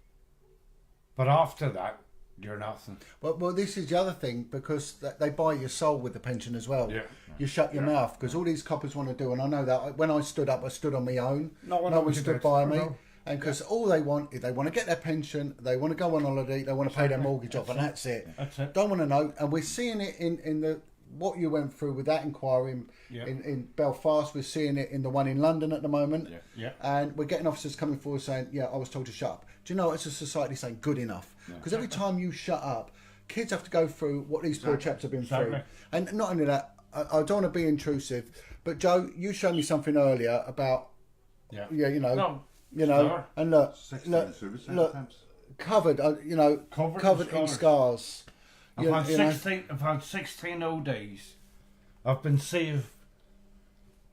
Speaker 2: but after that, you're nothing.
Speaker 1: Well, this is the other thing, because they buy your soul with the pension as well.
Speaker 2: Yeah.
Speaker 1: You shut your mouth, because all these coppers want to do, and I know that when I stood up, I stood on my own.
Speaker 2: No one
Speaker 1: no one
Speaker 2: knows
Speaker 1: stood
Speaker 2: it.
Speaker 1: by
Speaker 2: I
Speaker 1: me.
Speaker 2: know.
Speaker 1: And because all they want is they want to get their pension, they want to go on holiday, they want to pay their mortgage off, and that's it.
Speaker 2: That's it.
Speaker 1: Don't want to know. And we're seeing it in the what you went through with that inquiry in Belfast. We're seeing it in the one in London at the moment.
Speaker 2: Yeah.
Speaker 1: And we're getting officers coming forward saying, "Yeah, I was told to shut up." Do you know, it's a society saying, "Good enough," because every time you shut up, kids have to go through what these poor chaps have been through. And not only that, I don't want to be intrusive, but Joe, you showed me something earlier about you know.
Speaker 2: No,
Speaker 1: You know, and look,
Speaker 3: 16 suicide
Speaker 1: look,
Speaker 3: attempts.
Speaker 1: covered, you know,
Speaker 2: Covered in
Speaker 1: in scars.
Speaker 2: I've had 16 ODs. I've been saved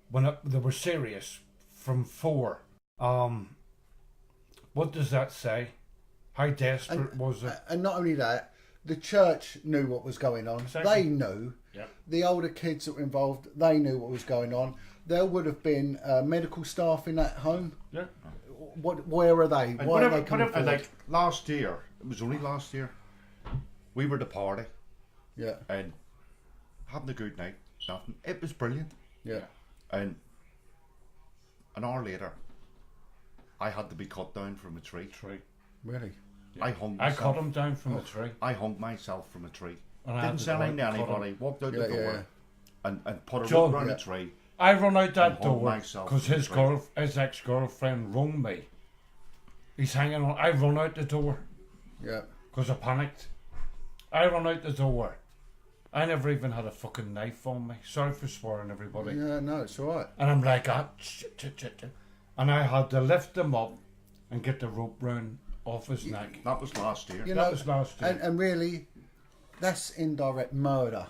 Speaker 2: when they were serious from 4. What does that say? How desperate was it?
Speaker 1: And not only that, the church knew what was going on.
Speaker 2: Exactly.
Speaker 1: They knew.
Speaker 2: Yeah.
Speaker 1: The older kids that were involved, they knew what was going on. There would have been medical staff in that home.
Speaker 2: Yeah.
Speaker 1: Where are they? Why are they coming
Speaker 3: And
Speaker 1: forward?
Speaker 3: like last year, it was only last year, we were at the party
Speaker 1: Yeah,
Speaker 3: and having a good night. Nothing. It was brilliant.
Speaker 1: yeah.
Speaker 3: And an hour later, I had to be cut down from a tree.
Speaker 1: Really?
Speaker 3: I hung
Speaker 2: I
Speaker 3: myself.
Speaker 2: cut him down from the tree.
Speaker 3: I hung myself from a tree.
Speaker 2: And I had
Speaker 3: Didn't
Speaker 2: to
Speaker 3: say anything to
Speaker 2: cut him.
Speaker 3: anybody. Walked out
Speaker 1: Yeah,
Speaker 3: the door
Speaker 1: yeah.
Speaker 3: and put a
Speaker 2: John,
Speaker 3: rope around
Speaker 1: yeah.
Speaker 3: the tree.
Speaker 2: I run out that
Speaker 3: And hung
Speaker 2: door
Speaker 3: myself
Speaker 2: because
Speaker 3: from the tree.
Speaker 2: his ex-girlfriend rung me. He's hanging on. I run out the door
Speaker 1: Yeah.
Speaker 2: because I panicked. I run out the door. I never even had a fucking knife on me. Sorry for swearing, everybody.
Speaker 1: Yeah, no, it's all right.
Speaker 2: And I'm like, shit. And I had to lift him up and get the rope round off his neck.
Speaker 3: That was last year.
Speaker 1: You
Speaker 2: That
Speaker 1: know,
Speaker 2: was last year.
Speaker 1: and really, that's indirect murder.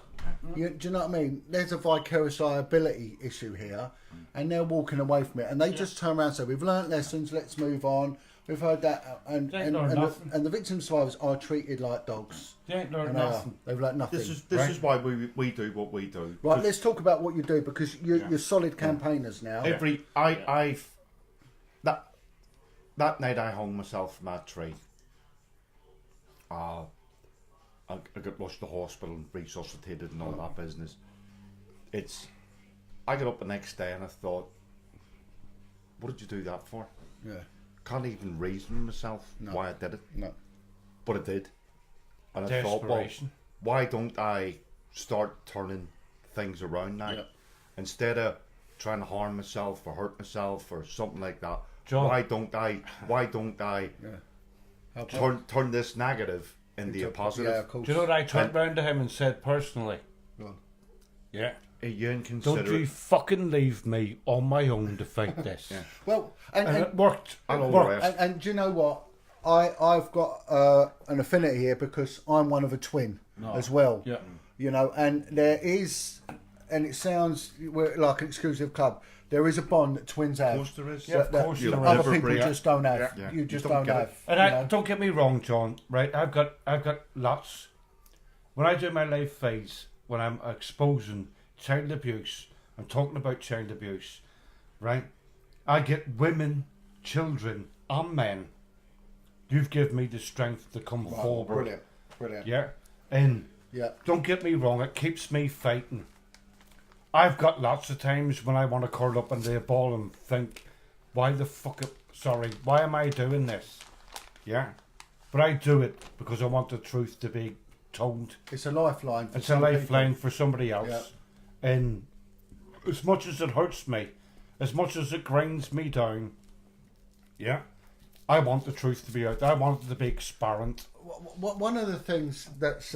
Speaker 1: Do you know what I mean? There's a vicarious liability issue here, and they're walking away from it, and they just turn around and say, "We've learnt lessons. Let's move on. We've heard that," and
Speaker 2: They ain't learned nothing.
Speaker 1: the victim survivors are treated like dogs.
Speaker 2: They ain't learned
Speaker 1: And they are.
Speaker 2: nothing.
Speaker 1: They've learnt nothing.
Speaker 3: This is
Speaker 2: Right.
Speaker 3: why we do what we do.
Speaker 1: Right,
Speaker 3: 'Cause
Speaker 1: let's talk about what you do, because you're solid campaigners now.
Speaker 3: That night I hung myself from that tree. I got rushed to the hospital and resuscitated and all that business. I got up the next day and I thought, what did you do that for?
Speaker 1: Yeah,
Speaker 3: Can't even reason with myself why I did it,
Speaker 1: no.
Speaker 3: but I did. And I thought, well,
Speaker 2: Desperation.
Speaker 3: why don't I start turning things around now?
Speaker 1: Yeah.
Speaker 3: Instead of trying to harm myself or hurt myself or something like that,
Speaker 2: John.
Speaker 3: why don't I turn this negative into a positive?
Speaker 1: Yeah, of course.
Speaker 2: Do you know what I turned round to him and said personally?
Speaker 1: Go on.
Speaker 2: Yeah.
Speaker 3: You
Speaker 2: Don't
Speaker 3: consider
Speaker 2: you fucking leave me on my own to fight this.
Speaker 1: Well,
Speaker 2: And
Speaker 1: and
Speaker 2: it worked.
Speaker 3: And
Speaker 2: It
Speaker 3: all the
Speaker 2: worked.
Speaker 3: rest.
Speaker 1: And do you know what? I've got an affinity here because I'm one of a twin as well.
Speaker 2: Yeah.
Speaker 1: You know, and there is, and it sounds like an exclusive club. There is a bond that twins have.
Speaker 3: Of course there is.
Speaker 2: Yeah, of
Speaker 1: that
Speaker 2: course
Speaker 3: You'll
Speaker 2: there
Speaker 1: other
Speaker 2: is.
Speaker 3: never
Speaker 1: people
Speaker 3: break.
Speaker 1: just don't have.
Speaker 3: Yeah.
Speaker 1: You
Speaker 3: You
Speaker 1: just
Speaker 3: don't
Speaker 1: don't
Speaker 3: get it.
Speaker 1: have.
Speaker 2: And
Speaker 1: you
Speaker 2: I
Speaker 1: know?
Speaker 2: don't get me wrong, John. Right, I've got lots. When I do my live phase, when I'm exposing child abuse, I'm talking about child abuse, right? I get women, children, and men. You've given me the strength to come forward.
Speaker 1: Brilliant.
Speaker 2: Yeah, and
Speaker 1: Yeah.
Speaker 2: don't get me wrong, it keeps me fighting. I've got lots of times when I want to curl up into a ball and think, why am I doing this? Yeah, but I do it because I want the truth to be told.
Speaker 1: It's a lifeline. For
Speaker 2: It's a
Speaker 1: some
Speaker 2: lifeline
Speaker 1: people.
Speaker 2: for somebody else. And as much as it hurts me, as much as it grinds me down, yeah, I want the truth to be out. I want it to be transparent.
Speaker 1: One of the things that's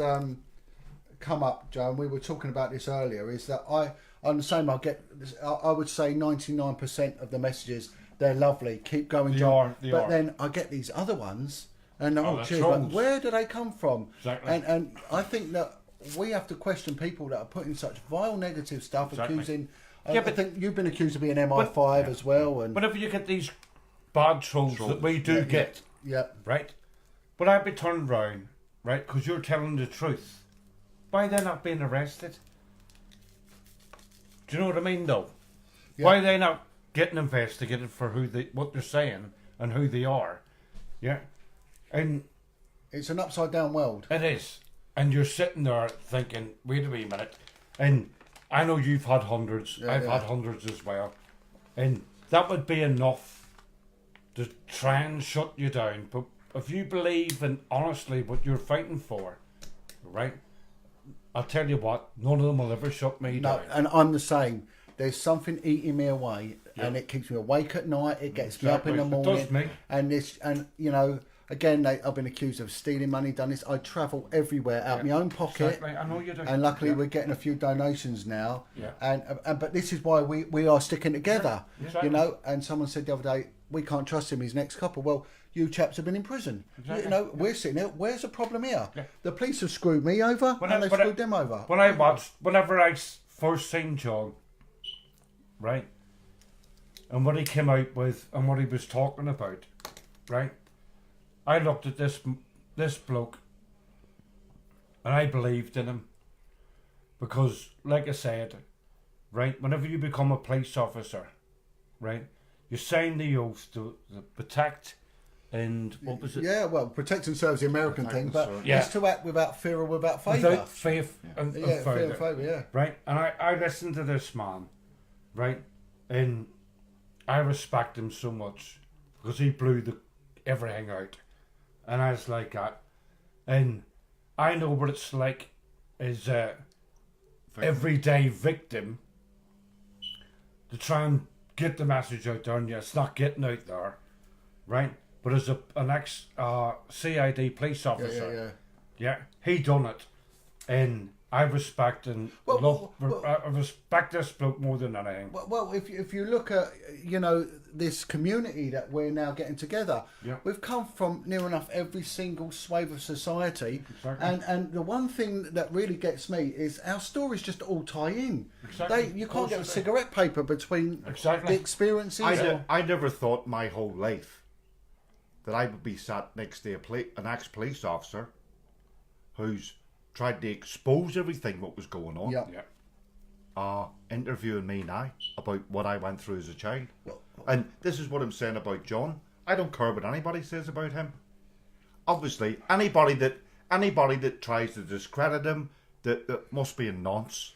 Speaker 1: come up, Joe, and we were talking about this earlier, is that I'm the same. I would say 99% of the messages, they're lovely. Keep going,
Speaker 2: They
Speaker 1: John.
Speaker 2: are.
Speaker 1: But then I get these other ones, and
Speaker 2: they're
Speaker 1: geez, but
Speaker 2: trolls.
Speaker 1: where do they come from?
Speaker 2: Exactly.
Speaker 1: And I think that we have to question people that are putting such vile negative stuff,
Speaker 2: Exactly.
Speaker 1: accusing.
Speaker 2: Yeah,
Speaker 1: I
Speaker 2: but-
Speaker 1: think you've been accused of being MI5 as well, and
Speaker 2: Whenever you get these bad trolls that we do get,
Speaker 1: yeah.
Speaker 2: right? But I'd be turned round, right? Because you're telling the truth. Why they're not being arrested? Do you know what I mean, though?
Speaker 1: Yeah.
Speaker 2: Why are they not getting investigated for what they're saying and who they are? Yeah, and
Speaker 1: It's an upside down world.
Speaker 2: it is. And you're sitting there thinking, wait a wee minute. And I know you've had hundreds.
Speaker 1: Yeah,
Speaker 2: I've
Speaker 1: yeah.
Speaker 2: had hundreds as well. And that would be enough to try and shut you down. But if you believe in honestly what you're fighting for, right? I'll tell you what, none of them will ever shut me
Speaker 1: No,
Speaker 2: down.
Speaker 1: and I'm the same. There's something eating me away,
Speaker 2: Yeah.
Speaker 1: and it keeps me awake at night. It gets me up in the
Speaker 2: Exactly. It
Speaker 1: morning.
Speaker 2: does me.
Speaker 1: And you know, again, I've been accused of stealing money. Done this. I travel everywhere out my own pocket.
Speaker 2: Exactly. I know you do.
Speaker 1: And luckily,
Speaker 2: Yeah.
Speaker 1: we're getting a few donations now.
Speaker 2: Yeah.
Speaker 1: And but this is why we are sticking together.
Speaker 2: Exactly.
Speaker 1: You know. And someone said the other day, we can't trust him. He's next couple. Well, you chaps have been in prison.
Speaker 2: Exactly.
Speaker 1: You know, we're sitting there. Where's the problem here?
Speaker 2: Yeah.
Speaker 1: The police have screwed me over, and they screwed them over.
Speaker 2: Whenever I first seen John, right, and what he came out with and what he was talking about, right, I looked at this bloke, and I believed in him, because, like I said, right, whenever you become a police officer, right, you sign the oath to protect. And what was it?
Speaker 1: Yeah, well, protect and serve is the American
Speaker 3: Protect
Speaker 1: thing,
Speaker 3: and
Speaker 1: but
Speaker 3: serve.
Speaker 2: Yeah.
Speaker 1: it's to act without fear or without favour.
Speaker 2: Without faith and
Speaker 1: Yeah, fear
Speaker 2: favour.
Speaker 1: and favour, yeah.
Speaker 2: Right? And I listened to this man, right? And I respect him so much because he blew everything out. And I was like that. And I know what it's like as a everyday victim to try and get the message out there, and it's not getting out there, right? But as an ex CID police officer, yeah, he done it, and I respect and I respect this bloke more than anything.
Speaker 1: Well, if you look at, you know, this community that we're now getting together,
Speaker 2: Yeah.
Speaker 1: we've come from near enough every single swathe of society,
Speaker 2: Exactly.
Speaker 1: and the one thing that really gets me is our stories just all tie in.
Speaker 2: Exactly.
Speaker 1: You
Speaker 2: Of
Speaker 1: can't
Speaker 2: course
Speaker 1: get a
Speaker 2: they do.
Speaker 1: cigarette paper between
Speaker 2: Exactly.
Speaker 1: the experiences.
Speaker 3: I never thought my whole life that I would be sat next to an ex-police officer who's tried to expose everything what was going on.
Speaker 1: Yeah.
Speaker 3: Interviewing me now about what I went through as a child. And this is what I'm saying about John. I don't care what anybody says about him. Obviously, anybody that tries to discredit him, that must be a nonce.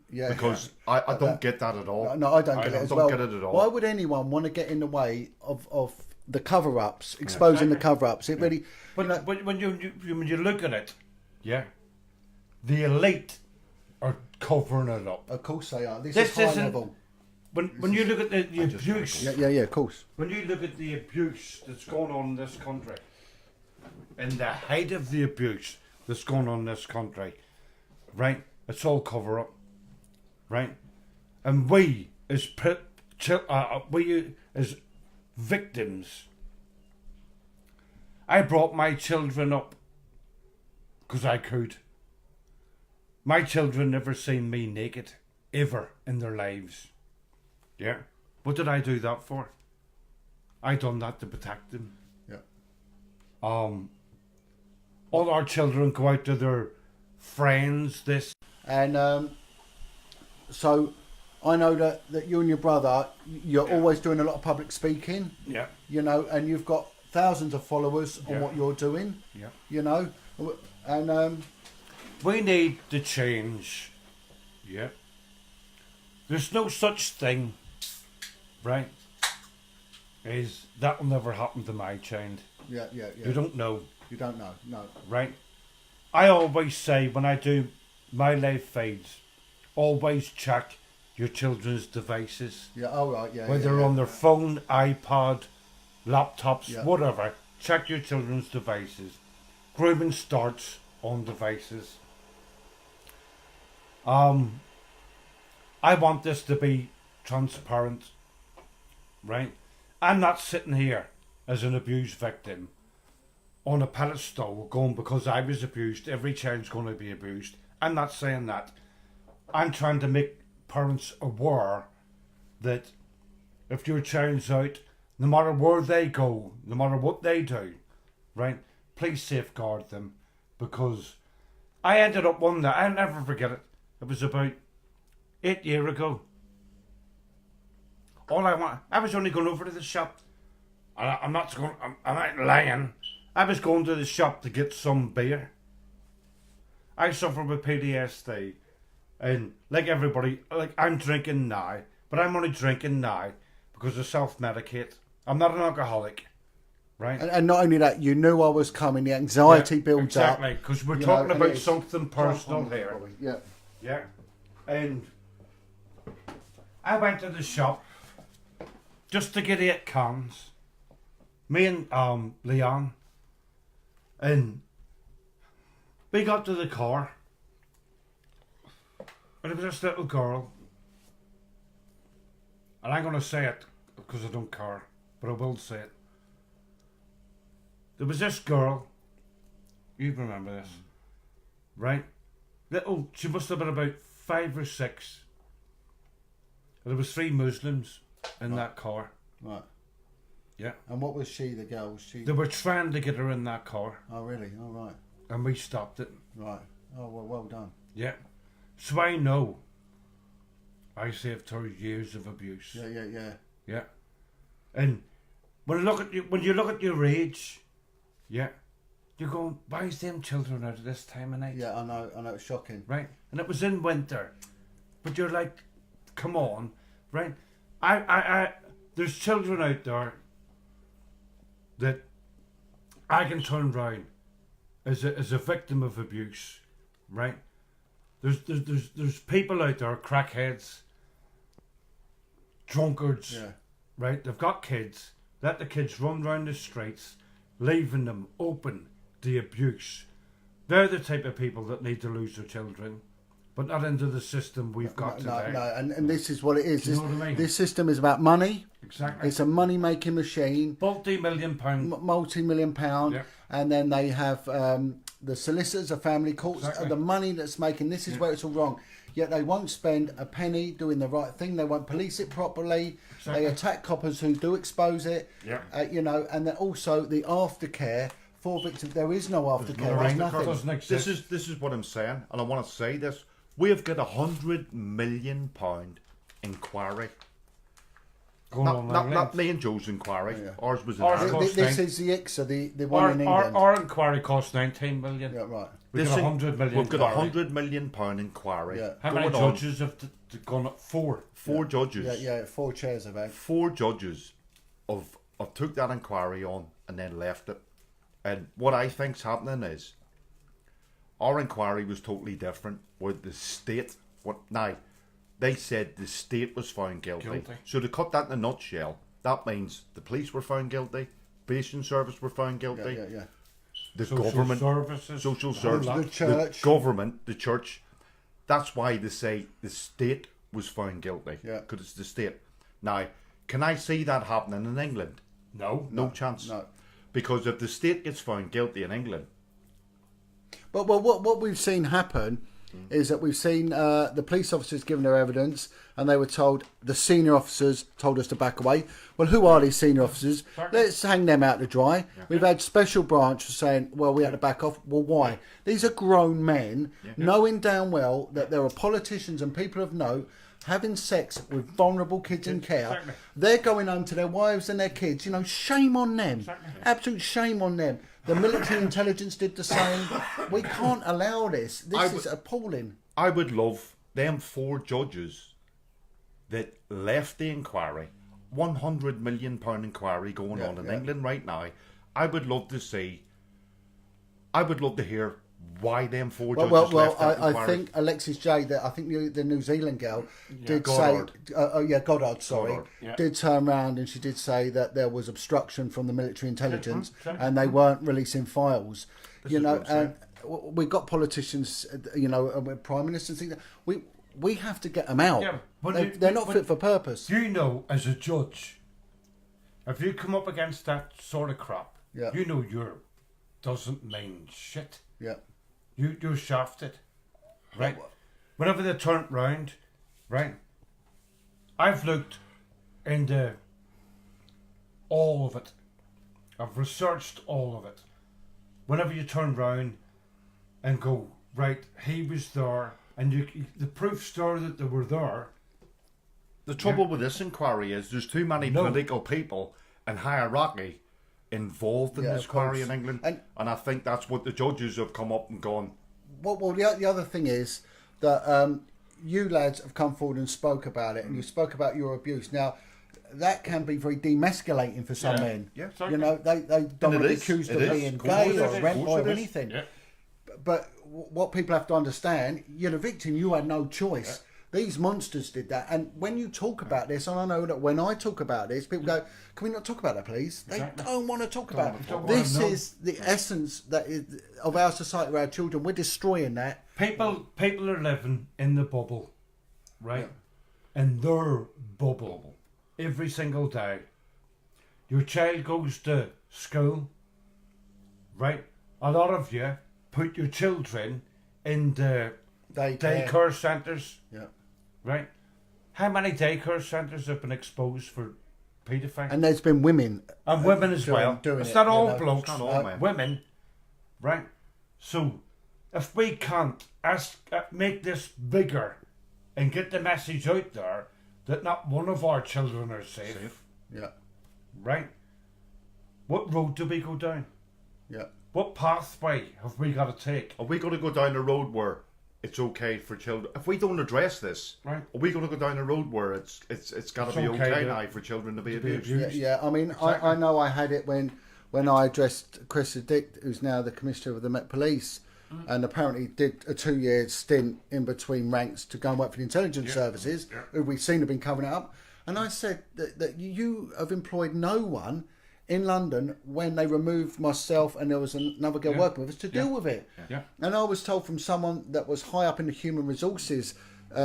Speaker 1: Yeah.
Speaker 3: Because I don't get that at all.
Speaker 1: No, I don't get it as well.
Speaker 3: get it at all.
Speaker 1: Why would anyone want to get in the way of the cover-ups, exposing the cover-ups? It really...
Speaker 2: But when you look at it, yeah, the elite are covering it up.
Speaker 1: Of course they are. This
Speaker 2: This
Speaker 1: is high
Speaker 2: isn't-
Speaker 1: level.
Speaker 2: When you look at the abuse,
Speaker 1: Yeah, of course.
Speaker 2: when you look at the abuse that's going on in this country, and the height of the abuse that's going on in this country, right? It's all cover up, right? And we as victims, I brought my children up because I could. My children never seen me naked ever in their lives. Yeah. What did I do that for? I done that to protect them.
Speaker 1: Yeah.
Speaker 2: All our children go out to their friends.
Speaker 1: And so I know that you and your brother, you're always doing a lot of public speaking,
Speaker 2: Yeah.
Speaker 1: you know, and you've got thousands of followers on
Speaker 2: Yeah.
Speaker 1: what you're doing,
Speaker 2: Yeah.
Speaker 1: you know, and
Speaker 2: We need to change. Yeah. There's no such thing, right? Is that will never happen to my child.
Speaker 1: yeah.
Speaker 2: You don't know.
Speaker 1: You don't know, no.
Speaker 2: Right? I always say when I do my live feeds, always check your children's devices.
Speaker 1: Yeah, all right, yeah.
Speaker 2: Whether
Speaker 1: yeah,
Speaker 2: on their phone, iPod, laptops,
Speaker 1: Yeah.
Speaker 2: whatever, check your children's devices. Grooming starts on devices. I want this to be transparent, right? I'm not sitting here as an abused victim on a pedestal going because I was abused, every child's going to be abused. I'm not saying that. I'm trying to make parents aware that if your child's out, no matter where they go, no matter what they do, right, please safeguard them, because I ended up one day, I'll never forget it. It was about 8 years ago. I was only going over to the shop. I'm not lying. I was going to the shop to get some beer. I suffer with PTSD, and like everybody, like I'm drinking now, but I'm only drinking now because I self-medicate. I'm not an alcoholic, right?
Speaker 1: And not only that, you knew I was coming. The anxiety builds up.
Speaker 2: Exactly, because we're
Speaker 1: You
Speaker 2: talking
Speaker 1: know, and
Speaker 2: about
Speaker 1: it's
Speaker 2: something personal here.
Speaker 1: Yeah.
Speaker 2: Yeah, and I went to the shop just to get 8 cans. Me and Leon, and we got to the car, and there was this little girl, and I'm going to say it because I don't care, but I will say it. There was this girl, you remember this, right? Little, she must have been about 5 or 6. And there was 3 Muslims in that car.
Speaker 1: Right.
Speaker 2: Yeah.
Speaker 1: And what was she, the girl? Was she?
Speaker 2: They were trying to get her in that car,
Speaker 1: Oh, really? Oh, right.
Speaker 2: and we stopped it.
Speaker 1: Right. Oh, well done.
Speaker 2: Yeah. So I know I saved her years of abuse.
Speaker 1: Yeah.
Speaker 2: Yeah. And when you look at your age, yeah, you're going, why is them children out at this time of night?
Speaker 1: Yeah, I know. It's shocking.
Speaker 2: Right? And it was in winter. But you're like, come on, right? I there's children out there that I can turn round as a victim of abuse, right? There's people out there, crackheads, drunkards,
Speaker 1: Yeah.
Speaker 2: right? They've got kids. Let the kids run round the streets, leaving them open to abuse. They're the type of people that need to lose their children, but not into the system we've got today.
Speaker 1: No, and this is what it is.
Speaker 2: Do you know what I mean?
Speaker 1: This system is about money.
Speaker 2: Exactly.
Speaker 1: It's a money-making machine.
Speaker 2: Multi-million-pound.
Speaker 1: Multi-million pound,
Speaker 2: Yeah.
Speaker 1: and then they have the solicitors, the family courts,
Speaker 2: Exactly.
Speaker 1: the money that's making. This is where it's all wrong. Yet they won't spend a penny doing the right thing. They won't police it properly.
Speaker 2: Exactly.
Speaker 1: They attack coppers who do expose it.
Speaker 2: Yeah.
Speaker 1: And then also the aftercare for victims. There is no aftercare. There's nothing.
Speaker 2: Doesn't exist.
Speaker 3: This is what I'm saying, and I want to say this. We have got £100 million inquiry.
Speaker 2: Going on
Speaker 3: Not
Speaker 2: Ireland.
Speaker 3: me and Joe's inquiry.
Speaker 1: Yeah.
Speaker 3: Ours was in
Speaker 2: Ours
Speaker 3: Ireland.
Speaker 2: cost
Speaker 1: This
Speaker 2: nine.
Speaker 1: is the ICSA, the one in England.
Speaker 2: Our inquiry cost 19 million.
Speaker 1: Yeah, right.
Speaker 2: We've got 100 million.
Speaker 3: We've got
Speaker 2: inquiry.
Speaker 3: £100 million inquiry.
Speaker 1: Yeah.
Speaker 2: How many
Speaker 3: going on.
Speaker 2: judges have gone up? 4.
Speaker 3: Four judges.
Speaker 1: Yeah, 4 chairs have had.
Speaker 3: 4 judges have took that inquiry on and then left it. And what I think's happening is our inquiry was totally different. Where the state, they said the state was found guilty. So to cut that in a nutshell, that means the police were found guilty, patient service were found guilty,
Speaker 1: Yeah.
Speaker 3: the
Speaker 2: Social
Speaker 3: government,
Speaker 2: services,
Speaker 3: social
Speaker 2: the whole
Speaker 3: services,
Speaker 2: lot.
Speaker 1: The church.
Speaker 3: the government, the church. That's why they say the state was found guilty.
Speaker 1: Yeah.
Speaker 3: Because it's the state. Now, can I see that happening in England?
Speaker 2: No.
Speaker 3: No chance.
Speaker 1: No.
Speaker 3: Because if the state gets found guilty in England,
Speaker 1: But what we've seen happen is that we've seen the police officers given their evidence, and they were told, the senior officers told us to back away. Well, who are these senior officers? Let's hang them out to dry. We've had special branch saying, well, we had to back off. Well, why? These are grown men, knowing damn well that there are politicians and people of note having sex with vulnerable kids in care.
Speaker 2: Exactly.
Speaker 1: They're going home to their wives and their kids. You know, shame on them.
Speaker 2: Exactly.
Speaker 1: Absolute shame on them. The military intelligence did the same. We can't allow this. This is appalling.
Speaker 3: I would love them 4 judges that left the inquiry, £100 million inquiry going on in England right now. I would love to hear why them 4 judges
Speaker 1: Well,
Speaker 3: left that
Speaker 1: I
Speaker 3: inquiry.
Speaker 1: think Alexis J, I think the New Zealand girl, did
Speaker 3: Goddard.
Speaker 1: say, Goddard, sorry,
Speaker 3: Goddard,
Speaker 2: yeah.
Speaker 1: did turn around and she did say that there was obstruction from the military intelligence
Speaker 2: exactly.
Speaker 1: and they weren't releasing files.
Speaker 3: is what I'm saying.
Speaker 1: we've got politicians, prime ministers. Things. We have to get them out.
Speaker 2: Yeah, but
Speaker 1: they're not fit for purpose.
Speaker 2: You know, as a judge, if you come up against that sort of crap,
Speaker 1: Yeah.
Speaker 2: you know your doesn't mean shit.
Speaker 1: Yeah.
Speaker 2: You're shafted, right? Whenever they turn round, right? I've looked into all of it. I've researched all of it. Whenever you turn round and go, right, he was there, and the proof's there that they were there.
Speaker 3: The trouble with this inquiry is there's too many political people and hierarchy involved in
Speaker 1: Yeah,
Speaker 3: this
Speaker 1: of
Speaker 3: inquiry
Speaker 1: course.
Speaker 3: in England.
Speaker 1: And-
Speaker 3: And I think that's what the judges have come up and gone,
Speaker 1: Well, the other thing is that you lads have come forward and spoke about it, and you spoke about your abuse. Now, that can be very demasculating for some men.
Speaker 3: Yeah,
Speaker 1: You know, they don't want to be
Speaker 3: is.
Speaker 1: accused
Speaker 3: It
Speaker 1: of
Speaker 3: is.
Speaker 1: being
Speaker 3: Of course
Speaker 1: gay
Speaker 3: it
Speaker 1: or
Speaker 3: is.
Speaker 1: a
Speaker 3: Of
Speaker 1: rent
Speaker 3: course
Speaker 1: boy
Speaker 3: it
Speaker 1: or
Speaker 3: is.
Speaker 1: anything.
Speaker 2: Yeah.
Speaker 1: But what people have to understand, you're the victim. You had no choice. These monsters did that. And when you talk about this, and I know that when I talk about this, people go, "Can we not talk about that, please?"
Speaker 2: Exactly.
Speaker 1: They don't want to talk about it.
Speaker 2: Don't wanna
Speaker 1: This
Speaker 2: know.
Speaker 1: is the essence that is of our society, of our children. We're destroying that.
Speaker 2: People are living in the bubble, right? In their bubble every single day. Your child goes to school, right? A lot of you put your children in the daycare centres,
Speaker 1: Yeah.
Speaker 2: right? How many daycare centres have been exposed for paedophiles?
Speaker 1: And there's been women
Speaker 2: And women as well.
Speaker 1: doing
Speaker 2: It's
Speaker 1: it,
Speaker 2: not
Speaker 1: you
Speaker 2: all
Speaker 1: know.
Speaker 2: blokes,
Speaker 3: It's not all men.
Speaker 2: women, right? So, if we can't make this bigger and get the message out there that not one of our children are safe,
Speaker 1: Yeah.
Speaker 2: right? What road do we go down?
Speaker 1: Yeah.
Speaker 2: What pathway have we got to take?
Speaker 3: are we going to go down a road where it's okay for children? If we don't address this,
Speaker 2: Right.
Speaker 3: are we going to go down a road where it's got to be
Speaker 2: okay
Speaker 3: okay
Speaker 2: to-
Speaker 3: now for children to be
Speaker 2: be
Speaker 3: abused?
Speaker 2: abused.
Speaker 1: Yeah, I mean,
Speaker 2: Exactly.
Speaker 1: I know I had it when I addressed Chris Dick, who's now the Commissioner of the Met Police, and apparently did a 2-year stint in between ranks to go and work for the intelligence services, who we've seen have been covering it up. And I said that you have employed no one in London when they removed myself and there was another girl working with us to deal with it.
Speaker 2: Yeah.
Speaker 1: And I was told from someone that was high up in the human resources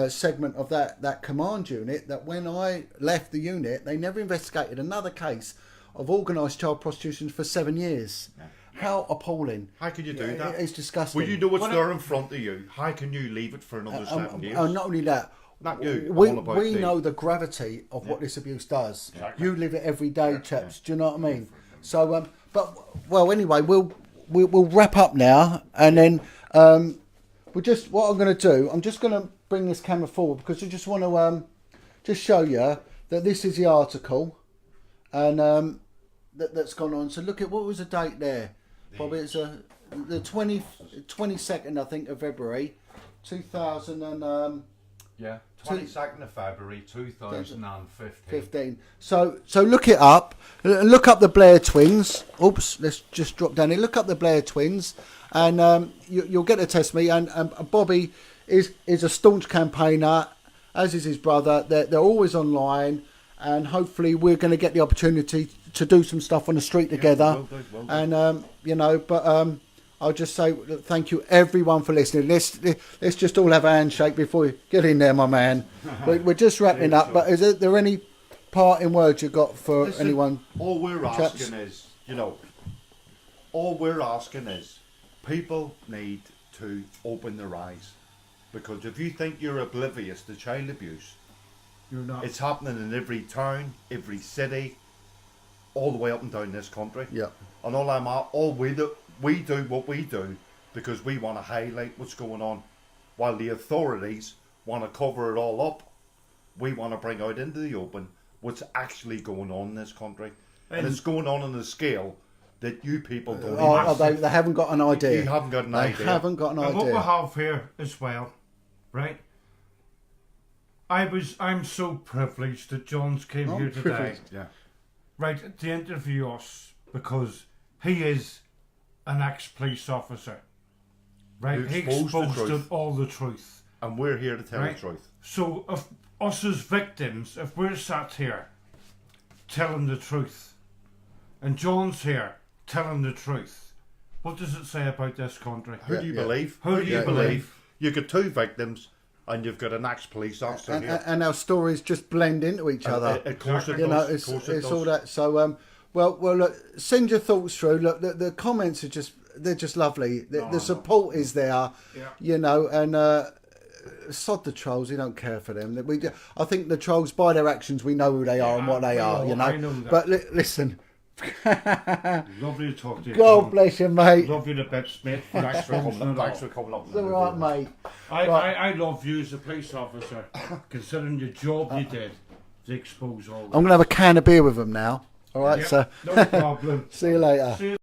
Speaker 1: segment of that command unit that when I left the unit, they never investigated another case of organised child prostitution for 7 years. How appalling!
Speaker 3: How could you do
Speaker 1: Yeah,
Speaker 3: that?
Speaker 1: It's disgusting.
Speaker 3: Well, you know what's there in front of you. How can you leave it for another 7 years?
Speaker 1: And not only that,
Speaker 3: Not you,
Speaker 1: we
Speaker 3: all about
Speaker 1: we
Speaker 3: the-
Speaker 1: know the gravity of what this abuse does. You live it every day, chaps. Do you know what I mean? So, anyway, we'll wrap up now, and then what I'm going to do. I'm just going to bring this camera forward because I just want to just show you that this is the article, and that's gone on. So look at what was the date there, Bobby. It's the 22nd, I think, of February, 2000 and.
Speaker 3: Yeah, 22nd of February 2015.
Speaker 1: 15. So look it up. Look up the Blair Twins. Oops, let's just drop down here. Look up the Blair Twins, and you'll get to test me. And Bobby is a staunch campaigner, as is his brother. They're always online, and hopefully we're going to get the opportunity to do some stuff on the street together.
Speaker 3: will do.
Speaker 1: And I'll just say thank you everyone for listening. Let's just all have a handshake before you get in there, my man. We're just wrapping up. But is there any parting words you got for
Speaker 3: Listen,
Speaker 1: anyone?
Speaker 3: All we're
Speaker 1: chaps?
Speaker 3: asking is, all we're asking is people need to open their eyes. Because if you think you're oblivious to child abuse,
Speaker 2: You're not.
Speaker 3: it's happening in every town, every city, all the way up and down this country.
Speaker 1: Yeah.
Speaker 3: And we do what we do because we want to highlight what's going on, while the authorities want to cover it all up. We want to bring out into the open what's actually going on in this country, and it's going on a scale that you people don't.
Speaker 1: They haven't got an idea.
Speaker 3: You haven't got an idea.
Speaker 1: They haven't got an
Speaker 2: And what we
Speaker 1: idea.
Speaker 2: have here as well, right? I'm so privileged that John's came
Speaker 1: Oh,
Speaker 2: here today,
Speaker 1: privileged.
Speaker 3: Yeah.
Speaker 2: right, to interview us because he is an ex-police officer, right?
Speaker 3: Who
Speaker 2: He
Speaker 3: exposed the
Speaker 2: exposed
Speaker 3: truth.
Speaker 2: all the truth.
Speaker 3: And we're here to tell
Speaker 2: Right.
Speaker 3: the truth.
Speaker 2: So if us as victims, if we're sat here telling the truth, and John's here telling the truth, What does it say about this country?
Speaker 3: Who do you
Speaker 1: yeah.
Speaker 3: believe?
Speaker 2: Who do you believe?
Speaker 3: You got 2 victims, and you've got an ex-police officer here.
Speaker 1: And our stories just blend into each other.
Speaker 3: Of course it
Speaker 1: You know,
Speaker 3: does. Of course it
Speaker 1: it's
Speaker 3: does.
Speaker 1: all that. So, well, look, send your thoughts through. Look, the comments are they're just lovely. The support is there,
Speaker 2: Yeah.
Speaker 1: you know, and sod the trolls. We don't care for them. I think the trolls, by their actions, we know who they are and what they are. You know.
Speaker 2: I know that.
Speaker 1: But listen,
Speaker 2: Lovely to talk to you.
Speaker 1: God
Speaker 2: John.
Speaker 1: bless you, mate.
Speaker 2: Love you to bits, mate.
Speaker 3: Thanks for coming up. Thanks
Speaker 2: Thanks
Speaker 3: for coming up.
Speaker 1: It's all right, mate.
Speaker 2: I love you as a police officer, considering your job you did to expose all
Speaker 1: I'm gonna have a can of beer with them now. All right,
Speaker 2: Yep,
Speaker 1: so
Speaker 2: no problem.
Speaker 1: see you later.
Speaker 2: See you